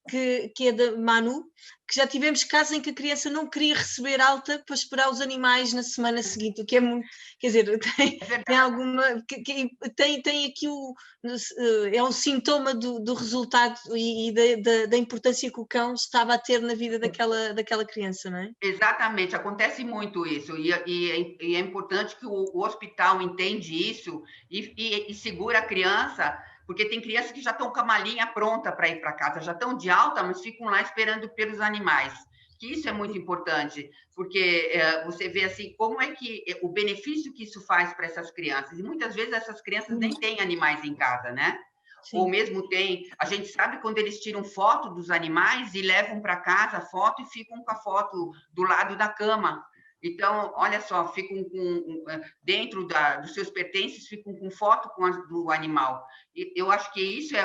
que é da Manu, que já tivemos casos em que a criança não queria receber alta para esperar os animais na semana seguinte, o que é muito, quer dizer, tem alguma, tem aqui é um sintoma do resultado e da importância que o cão estava a ter na vida daquela criança, não é? Exatamente, acontece muito isso, e é importante que o hospital entende isso e segura a criança, porque tem crianças que já estão com a malinha pronta para ir para casa, já estão de alta, mas ficam lá esperando pelos animais. Que isso é muito importante, porque você vê assim como é que o benefício que isso faz para essas crianças, e muitas vezes essas crianças nem têm animais em casa, né? Sim. Ou mesmo a gente sabe quando eles tiram foto dos animais e levam para casa a foto e ficam com a foto do lado da cama. Então, olha só, ficam dentro dos seus pertences, ficam com foto do animal. E eu acho que isso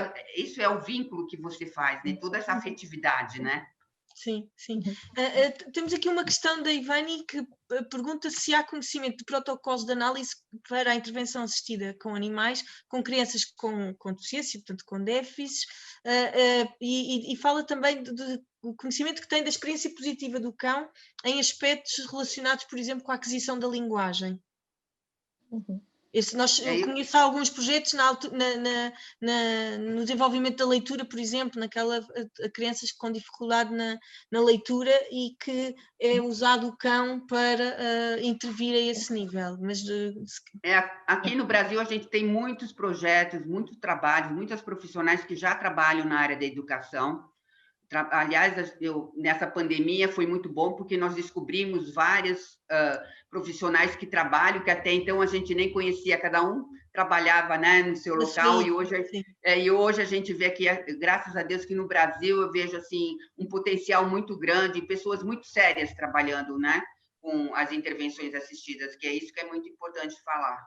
é o vínculo que você faz, né? Toda essa afetividade, né? Sim, sim. Temos aqui uma questão da Ivani que pergunta se há conhecimento de protocolos de análise para a intervenção assistida com animais, com crianças com deficiência, portanto com déficits, e fala também do conhecimento que tem da experiência positiva do cão em aspectos relacionados, por exemplo, com a aquisição da linguagem. Eu conheço alguns projetos no desenvolvimento da leitura, por exemplo, crianças com dificuldade na leitura e que é usado o cão para intervir a esse nível. Mas, aqui no Brasil a gente tem muitos projetos, muitos trabalhos, muitas profissionais que já trabalham na área da educação. Aliás, nessa pandemia foi muito bom, porque nós descobrimos vários profissionais que trabalham, que até então a gente nem conhecia, cada um trabalhava, né, no seu local, e hoje a gente vê que, graças a Deus, que no Brasil eu vejo assim, um potencial muito grande, pessoas muito sérias trabalhando, né, com as intervenções assistidas, que é isso que é muito importante falar.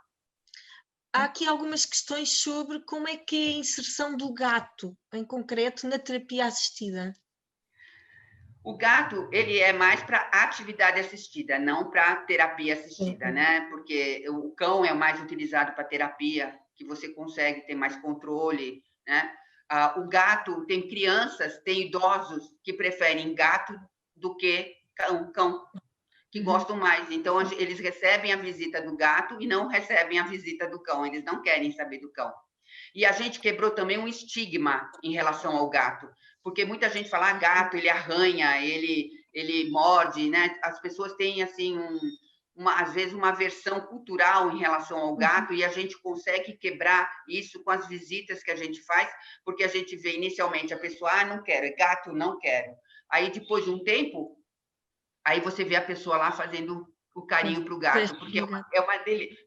Há aqui algumas questões sobre como é que é a inserção do gato, em concreto, na terapia assistida. O gato, ele é mais para atividade assistida, não para terapia assistida, né? Porque o cão é mais utilizado para terapia, que você consegue ter mais controle, né? O gato, tem crianças, tem idosos que preferem gato do que cão, que gostam mais. Então, eles recebem a visita do gato e não recebem a visita do cão, eles não querem saber do cão. E a gente quebrou também um estigma em relação ao gato, porque muita gente fala, gato, ele arranha, ele morde, né? As pessoas têm, assim, às vezes, uma aversão cultural em relação ao gato, e a gente consegue quebrar isso com as visitas que a gente faz, porque a gente vê inicialmente a pessoa, não quero, gato, não quero. Aí, depois de um tempo, aí você vê a pessoa lá fazendo o carinho para o gato,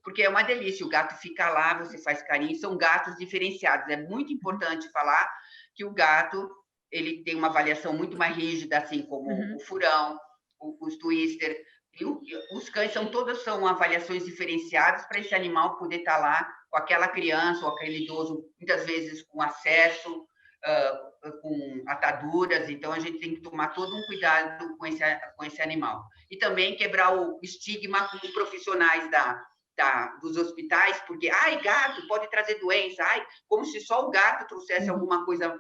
porque é uma delícia, o gato fica lá, você faz carinho, são gatos diferenciados. É muito importante falar que o gato, ele tem uma avaliação muito mais rígida, assim como o furão, os twister, e os cães são avaliações diferenciadas para esse animal poder estar lá com aquela criança ou aquele idoso, muitas vezes com acesso, com ataduras, então a gente tem que tomar todo um cuidado com esse animal. E também quebrar o estigma com os profissionais dos hospitais, porque, gato pode trazer doença, como se só o gato trouxesse alguma coisa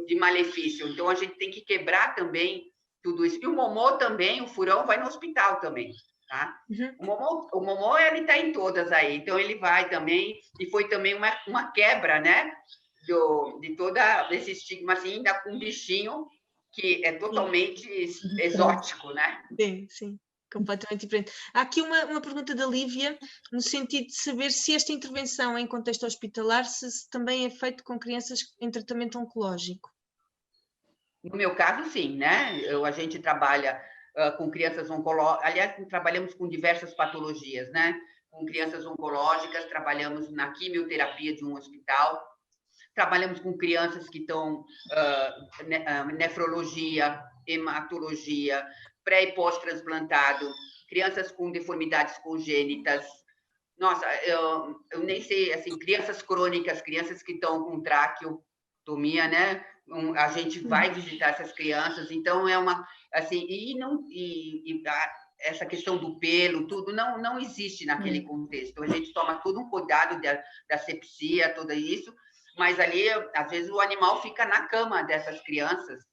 de malefício. Então, a gente tem que quebrar também tudo isso. E o Momô também, o Furão vai no hospital também, tá? O Momô, ele está em todas aí, então ele vai também, e foi também uma quebra, né, de todo esse estigma, assim, ainda com um bichinho que é totalmente exótico, né? Sim. Completamente diferente. Há aqui uma pergunta da Lívia, no sentido de saber se esta intervenção em contexto hospitalar se também é feito com crianças em tratamento oncológico. No meu caso, sim, né? A gente trabalha com crianças oncológicas, aliás, trabalhamos com diversas patologias, né? Com crianças oncológicas, trabalhamos na quimioterapia de um hospital, trabalhamos com crianças que estão nefrologia, hematologia, pré e pós-transplantado, crianças com deformidades congênitas. Nossa, eu nem sei, assim, crianças crônicas, crianças que estão com traqueotomia, né? A gente vai visitar essas crianças, então é uma, assim, essa questão do pelo, tudo, não existe naquele contexto. A gente toma todo um cuidado da sepsia, tudo isso, mas ali, às vezes, o animal fica na cama dessas crianças,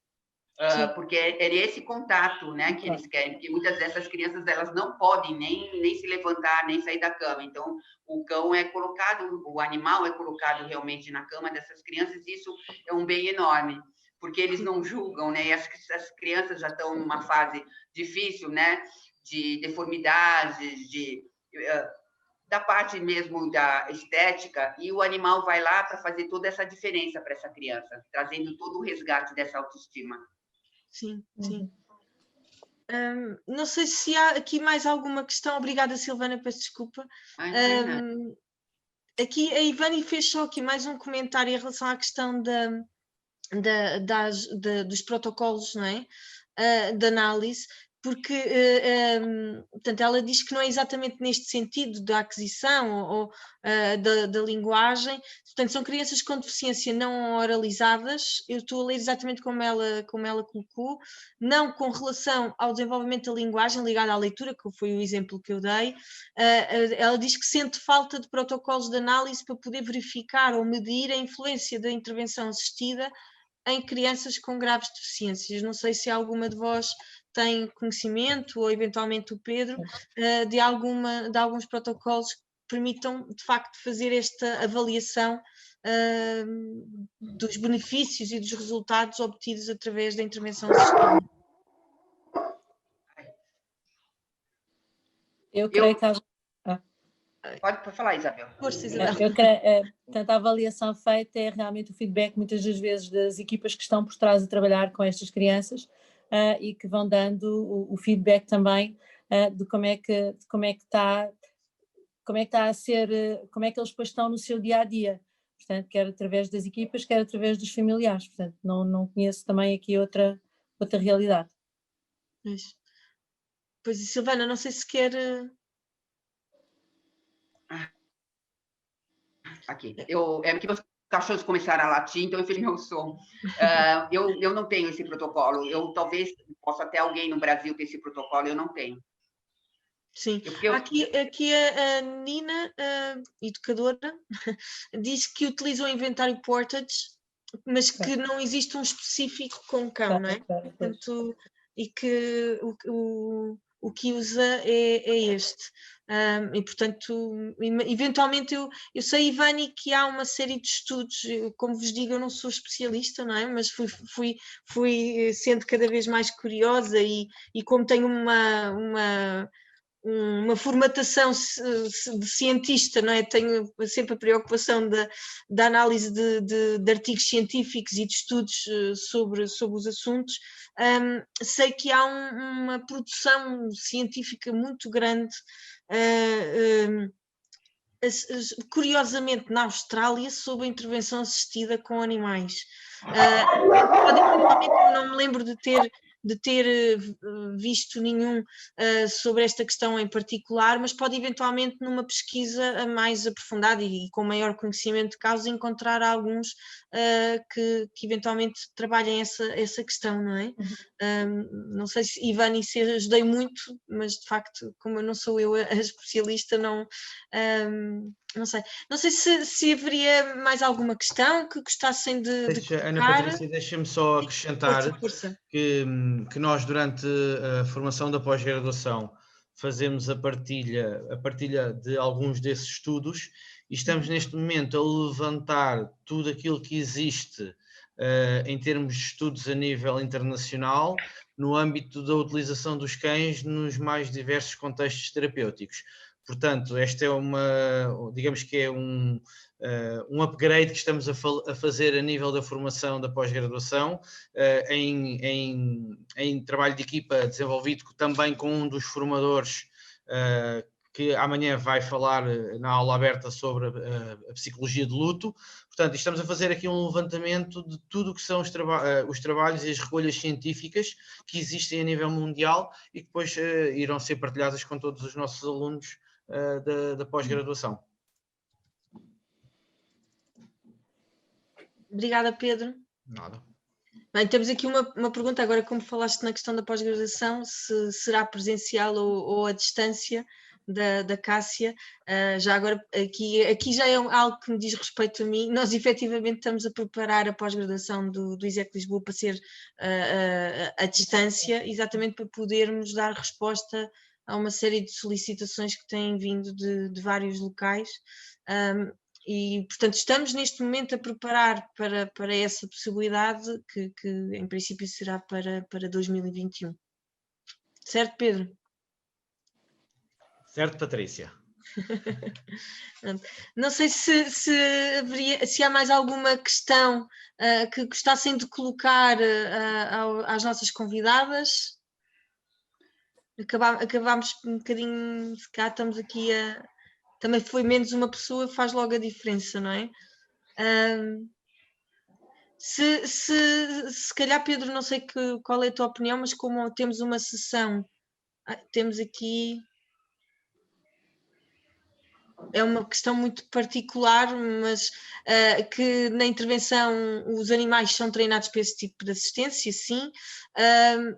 porque é esse contato, né, que eles querem, porque muitas dessas crianças, elas não podem nem se levantar, nem sair da cama, então o cão é colocado, o animal é colocado realmente na cama dessas crianças, e isso é um bem enorme, porque eles não julgam, né, e as crianças já estão numa fase difícil, né, de deformidades, da parte mesmo da estética, e o animal vai lá para fazer toda essa diferença para essa criança, trazendo todo o resgate dessa autoestima. Sim. Não sei se há aqui mais alguma questão. Obrigada, Silvana, peço desculpa. Aqui a Ivani fez só aqui mais um comentário em relação à questão dos protocolos, não é? De análise, porque portanto, ela diz que não é exatamente neste sentido da aquisição ou da linguagem, portanto são crianças com deficiência não oralizadas, eu estou a ler exatamente como ela colocou, não com relação ao desenvolvimento da linguagem ligada à leitura, que foi o exemplo que eu dei. Ela diz que sente falta de protocolos de análise para poder verificar ou medir a influência da intervenção assistida em crianças com graves deficiências. Não sei se alguma de vós tem conhecimento, ou eventualmente o Pedro, de alguns protocolos que permitam, de facto, fazer esta avaliação dos benefícios e dos resultados obtidos através da intervenção assistida. Eu creio que Pode falar, Isabel. Força, Isabel. Portanto, a avaliação feita é realmente o feedback, muitas das vezes, das equipas que estão por trás a trabalhar com estas crianças e que vão dando o feedback também de como é que está a ser, como é que eles depois estão no seu dia-a-dia. Portanto, quer através das equipas, quer através dos familiares. Portanto, não conheço também aqui outra realidade. Pois, e Silvana, não sei se quer... Aqui. É que os cachorros começaram a latir, então eu fiz meu som. Eu não tenho esse protocolo. Eu talvez possa até alguém no Brasil ter esse protocolo, eu não tenho. Sim. Aqui a Nina, educadora, diz que utiliza o inventário Portage, mas que não existe um específico com cão, não é? Portanto, e que o que usa é este. E, portanto, eventualmente eu sei, Ivani, que há uma série de estudos, como vos digo, eu não sou especialista, não é? Mas fui sendo cada vez mais curiosa e como tenho uma formatação de cientista, não é? Tenho sempre a preocupação da análise de artigos científicos e de estudos sobre os assuntos. Sei que há uma produção científica muito grande, curiosamente na Austrália, sobre a intervenção assistida com animais. Eu não me lembro de de ter visto nenhum sobre esta questão em particular, mas pode eventualmente numa pesquisa mais aprofundada e com maior conhecimento de casos encontrar alguns que eventualmente trabalhem essa questão, não é? Não sei se, Ivani, se ajudei muito, mas de facto, como eu não sou eu a especialista, não sei. Não sei se haveria mais alguma questão que gostassem de colocar. Ana Patrícia, deixa-me só acrescentar força. Que nós, durante a formação da pós-graduação, fazemos a partilha de alguns desses estudos e estamos neste momento a levantar tudo aquilo que existe em termos de estudos a nível internacional no âmbito da utilização dos cães nos mais diversos contextos terapêuticos. Portanto, esta é digamos que é um upgrade que estamos a fazer a nível da formação da pós-graduação, em trabalho de equipa desenvolvido também com um dos formadores que amanhã vai falar na aula aberta sobre a psicologia de luto. Portanto, estamos a fazer aqui um levantamento de tudo o que são os trabalhos e as recolhas científicas que existem a nível mundial e que depois irão ser partilhadas com todos os nossos alunos da pós-graduação. Obrigada, Pedro. Nada. Bem, temos aqui uma pergunta agora, como falaste na questão da pós-graduação, se será presencial ou à distância da Cássia. Já agora, aqui já é algo que me diz respeito a mim. Nós efetivamente estamos a preparar a pós-graduação do ISEC Lisboa para ser à distância, exatamente para podermos dar resposta a uma série de solicitações que têm vindo de vários locais. E, portanto, estamos neste momento a preparar para essa possibilidade que em princípio será para 2021. Certo, Pedro? Certo, Patrícia. Não sei se há mais alguma questão que gostassem de colocar às nossas convidadas. Acabámos um bocadinho, se cá estamos aqui também foi menos uma pessoa, faz logo a diferença, não é? Se calhar, Pedro, não sei qual é a tua opinião, mas como temos uma sessão, temos aqui... É uma questão muito particular, mas que na intervenção os animais são treinados para esse tipo de assistência, sim,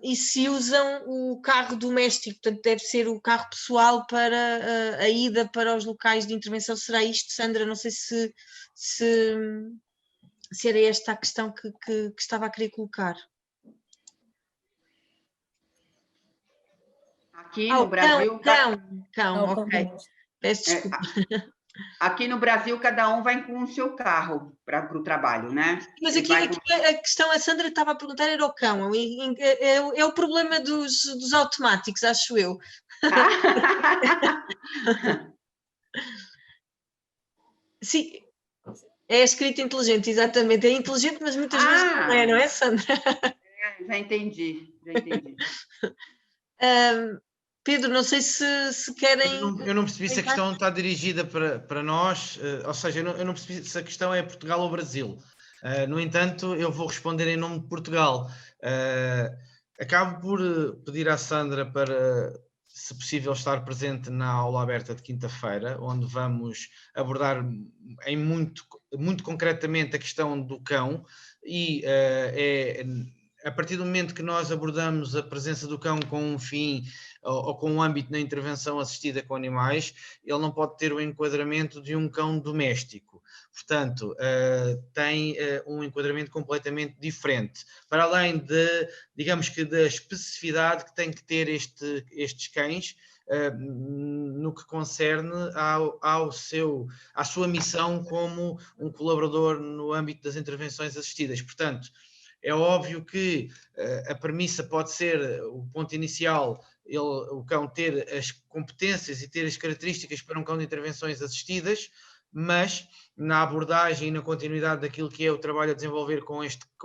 e se usam o carro doméstico, portanto deve ser o carro pessoal para a ida para os locais de intervenção. Será isto, Sandra? Não sei se era esta a questão que estava a querer colocar. Aqui no Brasil... Cão, ok. Peço desculpa. Aqui no Brasil, cada um vai com o seu carro para o trabalho, né? Mas aqui a questão, a Sandra estava a perguntar, era o cão. É o problema dos automáticos, acho eu. Sim, é a escrita inteligente, exatamente. É inteligente, mas muitas vezes não é, Sandra? Já entendi. Pedro, não sei se querem... Eu não percebi se a questão está dirigida para nós, ou seja, eu não percebi se a questão é Portugal ou Brasil. No entanto, eu vou responder em nome de Portugal. Acabo por pedir à Sandra para, se possível, estar presente na aula aberta de quinta-feira, onde vamos abordar muito concretamente a questão do cão e a partir do momento que nós abordamos a presença do cão com um fim ou com um âmbito na intervenção assistida com animais, ele não pode ter o enquadramento de um cão doméstico. Portanto, tem um enquadramento completamente diferente, para além digamos que da especificidade que tem que ter estes cães no que concerne à sua missão como um colaborador no âmbito das intervenções assistidas. Portanto, é óbvio que a premissa pode ser, o ponto inicial, o cão ter as competências e ter as características para um cão de intervenções assistidas, mas na abordagem e na continuidade daquilo que é o trabalho a desenvolver com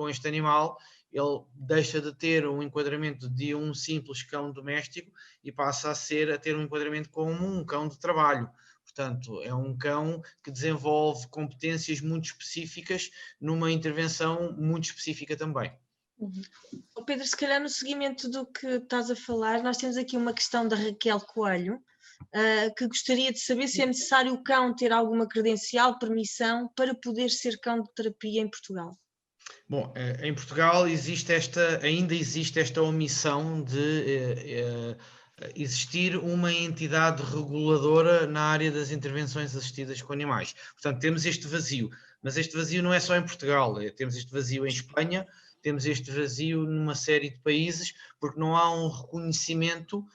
este animal, ele deixa de ter um enquadramento de um simples cão doméstico e passa a ter um enquadramento como um cão de trabalho. Portanto, é um cão que desenvolve competências muito específicas numa intervenção muito específica também. Pedro, se calhar no seguimento do que estás a falar, nós temos aqui uma questão da Raquel Coelho, que gostaria de saber se é necessário o cão ter alguma credencial, permissão, para poder ser cão de terapia em Portugal. Bom, em Portugal ainda existe esta omissão de existir uma entidade reguladora na área das intervenções assistidas com animais. Portanto, temos este vazio, mas este vazio não é só em Portugal, temos este vazio em Espanha, temos este vazio numa série de países, porque não há um reconhecimento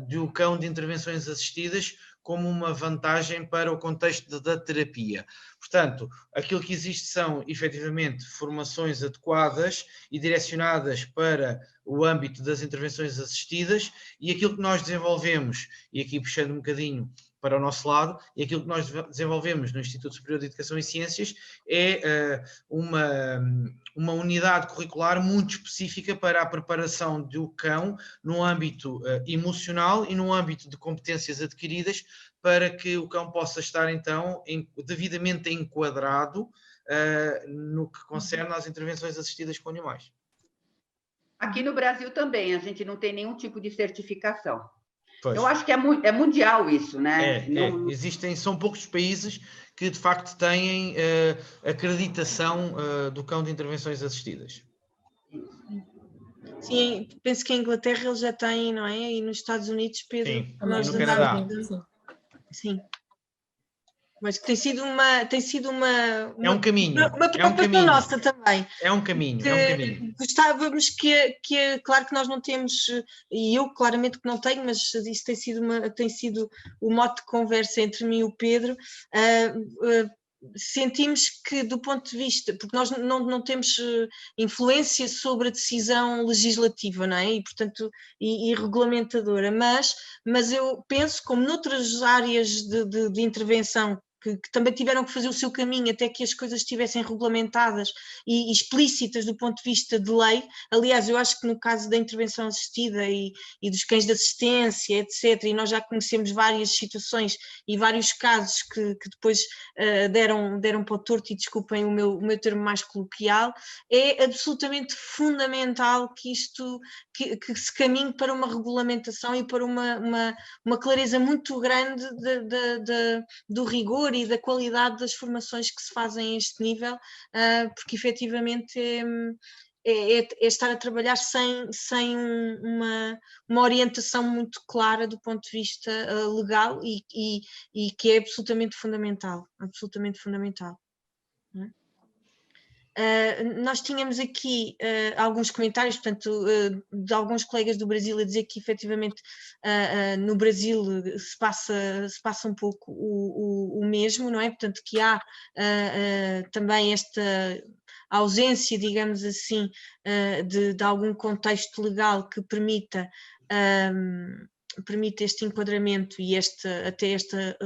do cão de intervenções assistidas como uma vantagem para o contexto da terapia. Portanto, aquilo que existe são, efetivamente, formações adequadas e direcionadas para o âmbito das intervenções assistidas, e aquilo que nós desenvolvemos, e aqui puxando um bocadinho para o nosso lado, e aquilo que nós desenvolvemos no Instituto Superior de Educação e Ciências é uma unidade curricular muito específica para a preparação do cão no âmbito emocional e no âmbito de competências adquiridas, para que o cão possa estar, então, devidamente enquadrado no que concerne às intervenções assistidas com animais. Aqui no Brasil também, a gente não tem nenhum tipo de certificação. Pois. Eu acho que é mundial isso, né? São poucos países que, de facto, têm acreditação do cão de intervenções assistidas. Sim, penso que a Inglaterra eles já têm, não é? E nos Estados Unidos, Pedro, sim, nós no Canadá. Sim. Mas que tem sido uma é um caminho. Uma preocupação nossa também. É um caminho. Gostávamos que claro que nós não temos, e eu claramente que não tenho, mas isso tem sido o mote de conversa entre mim e o Pedro. Sentimos que, do ponto de vista, porque nós não temos influência sobre a decisão legislativa, não é? E, portanto, e regulamentadora, mas eu penso, como noutras áreas de intervenção que também tiveram que fazer o seu caminho até que as coisas estivessem regulamentadas e explícitas do ponto de vista de lei. Aliás, eu acho que no caso da intervenção assistida e dos cães de assistência, etc., e nós já conhecemos várias situações e vários casos que depois deram para o torto, e desculpem o meu termo mais coloquial, é absolutamente fundamental que que se caminhe para uma regulamentação e para uma clareza muito grande do rigor e da qualidade das formações que se fazem a este nível, porque efetivamente é estar a trabalhar sem uma orientação muito clara do ponto de vista legal e que é absolutamente fundamental, absolutamente fundamental. Nós tínhamos aqui alguns comentários, portanto, de alguns colegas do Brasil a dizer que efetivamente no Brasil se passa um pouco o mesmo, não é? Portanto, que há também esta ausência, digamos assim, de algum contexto legal que permita este enquadramento e até esta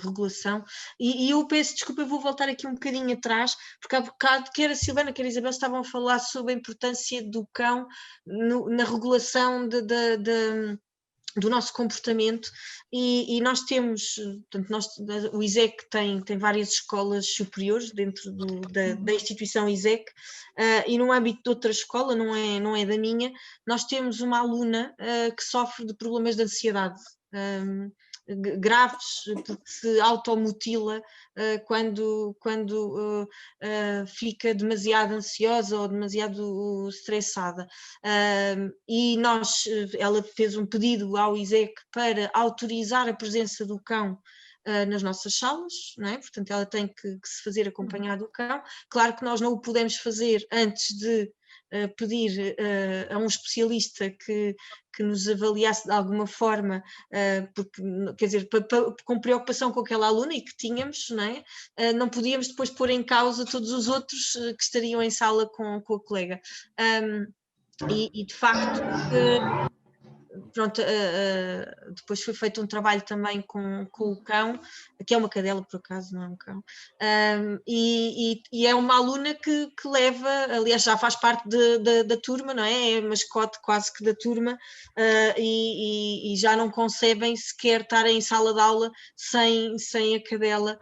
regulação, e eu peço desculpa, eu vou voltar aqui um bocadinho atrás, porque há bocado quer a Silvana, quer a Isabel estavam a falar sobre a importância do cão na regulação do nosso comportamento, e nós temos, portanto, o ISEC tem várias escolas superiores dentro da instituição ISEC, e no âmbito de outra escola, não é da minha, nós temos uma aluna que sofre de problemas de ansiedade graves, porque se automutila quando fica demasiado ansiosa ou demasiado estressada. E ela fez um pedido ao ISEC para autorizar a presença do cão nas nossas salas, não é? Portanto, ela tem que se fazer acompanhar do cão. Claro que nós não o podemos fazer antes de pedir a um especialista que nos avaliasse de alguma forma, porque, quer dizer, com preocupação com aquela aluna e que tínhamos, não é? Não podíamos depois pôr em causa todos os outros que estariam em sala com a colega. E de facto, pronto, depois foi feito um trabalho também com o cão, que é uma cadela por acaso, não é um cão, e é uma aluna que leva, aliás já faz parte da turma, não é? É mascote quase que da turma, e já não concebem sequer estar em sala de aula sem a cadela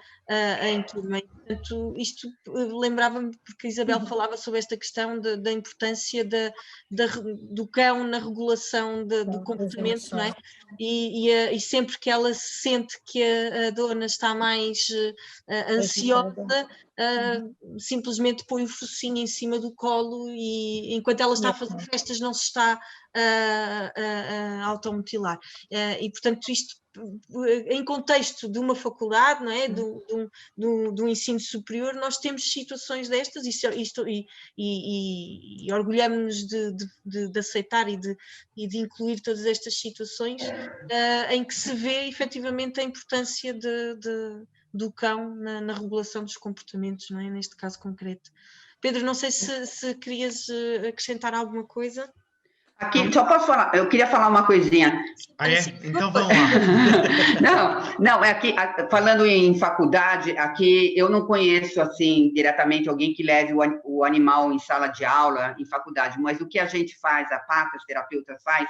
em turma. E, portanto, isto lembrava-me, porque a Isabel falava sobre esta questão da importância do cão na regulação do comportamento, não é? E sempre que ela sente que a dona está mais ansiosa, simplesmente põe o focinho em cima do colo e enquanto ela está a fazer festas não se está a automutilar. E portanto isto em contexto de uma faculdade, não é? Do ensino superior, nós temos situações destas e orgulhamos-nos de aceitar e de incluir todas estas situações em que se vê efetivamente a importância do cão na regulação dos comportamentos, não é? Neste caso concreto. Pedro, não sei se querias acrescentar alguma coisa. Aqui, só posso falar, eu queria falar uma coisinha. Ah, é? Então vamos lá. Não, é aqui, falando em faculdade, aqui eu não conheço, assim, diretamente alguém que leve o animal em sala de aula, em faculdade, mas o que a gente faz, a PATA, os terapeutas faz,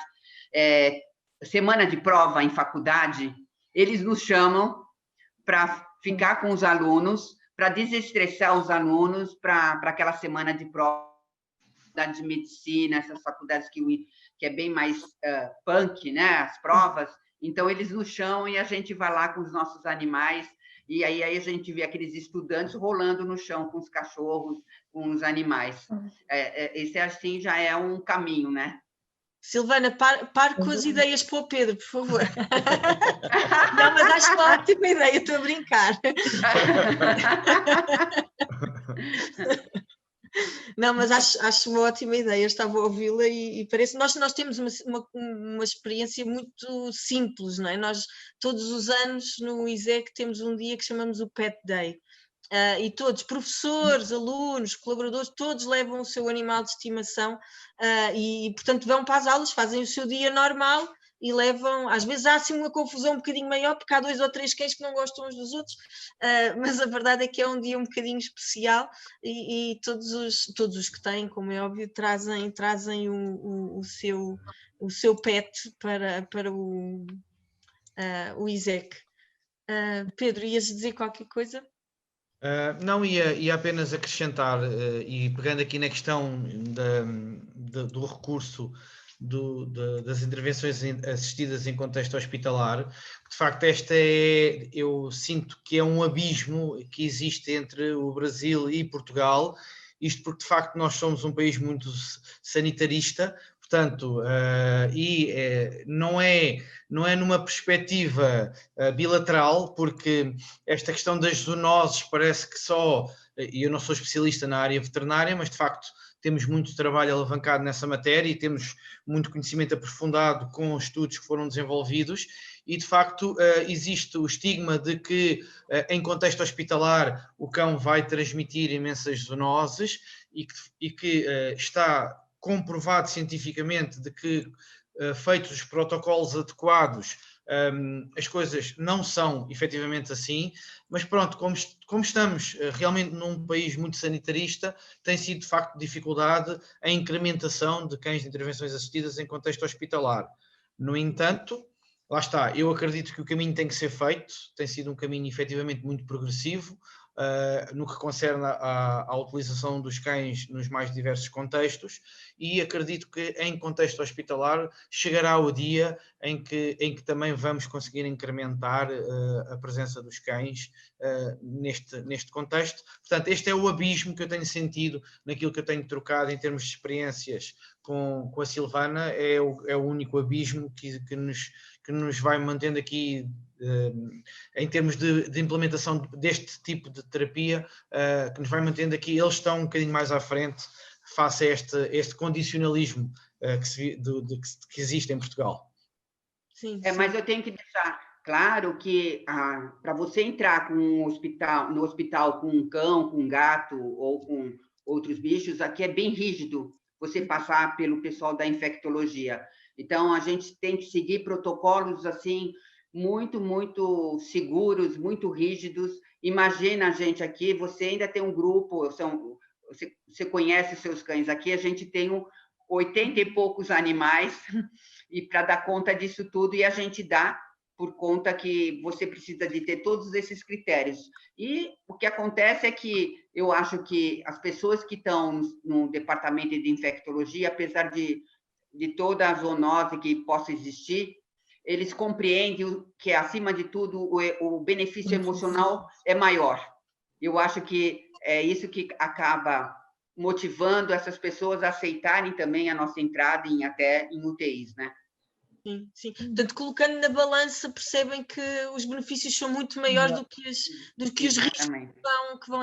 semana de prova em faculdade, eles nos chamam para ficar com os alunos, para desestressar os alunos para aquela semana de prova, de medicina, essas faculdades que é bem mais punk, né? As provas. Então, eles nos chamam e a gente vai lá com os nossos animais, e aí a gente vê aqueles estudantes rolando no chão com os cachorros, com os animais. Esse, assim, já é um caminho, né? Silvana, pare com as ideias para o Pedro, por favor. Não, mas acho uma ótima ideia, estou a brincar. Não, mas acho uma ótima ideia, estava a ouvi-la e parece. Nós temos uma experiência muito simples, não é? Nós, todos os anos, no ISEC, temos um dia que chamamos o Pet Day. E todos, professores, alunos, colaboradores, todos levam o seu animal de estimação e, portanto, vão para as aulas, fazem o seu dia normal e levam, às vezes há assim uma confusão um bocadinho maior, porque há 2 ou 3 cães que não gostam uns dos outros, mas a verdade é que é um dia um bocadinho especial e todos os que têm, como é óbvio, trazem o seu pet para o ISEC. Pedro, ias dizer qualquer coisa? Não, ia apenas acrescentar, e pegando aqui na questão do recurso das intervenções assistidas em contexto hospitalar, de facto eu sinto que é um abismo que existe entre o Brasil e Portugal, isto porque de facto nós somos um país muito sanitarista, portanto, não é numa perspectiva bilateral, porque esta questão das zoonoses parece que e eu não sou especialista na área veterinária, mas de facto temos muito trabalho alavancado nessa matéria e temos muito conhecimento aprofundado com estudos que foram desenvolvidos e de facto existe o estigma de que em contexto hospitalar o cão vai transmitir imensas zoonoses e que está comprovado cientificamente de que, feitos os protocolos adequados, as coisas não são efetivamente assim, mas pronto, como estamos realmente num país muito sanitarista, tem sido de facto dificuldade a incrementação de cães de intervenções assistidas em contexto hospitalar. No entanto, lá está, eu acredito que o caminho tem que ser feito, tem sido um caminho efetivamente muito progressivo, no que concerne à utilização dos cães nos mais diversos contextos e acredito que em contexto hospitalar chegará o dia em que também vamos conseguir incrementar a presença dos cães neste contexto. Portanto, este é o abismo que eu tenho sentido naquilo que eu tenho trocado em termos de experiências com a Silvana, é o único abismo que nos vai mantendo aqui em termos de implementação deste tipo de terapia, que nos vai mantendo aqui, eles estão um bocadinho mais à frente face a este condicionalismo que existe em Portugal. Sim, mas eu tenho que deixar claro que para você entrar no hospital com um cão, com um gato ou com outros bichos, aqui é bem rígido você passar pelo pessoal da infectologia. Então, a gente tem que seguir protocolos assim muito, muito seguros, muito rígidos. Imagina, a gente aqui, você ainda tem um grupo, você conhece seus cães aqui, a gente tem 80 e poucos animais, e para dar conta disso tudo, e a gente dá por conta que você precisa de ter todos esses critérios. E o que acontece é que eu acho que as pessoas que estão no departamento de infectologia, apesar de toda a zoonose que possa existir, eles compreendem que, acima de tudo, o benefício emocional é maior. Eu acho que é isso que acaba motivando essas pessoas a aceitarem também a nossa entrada até em UTIs, né? Sim, sim. Portanto, colocando na balança, percebem que os benefícios são muito maiores do que os riscos que vão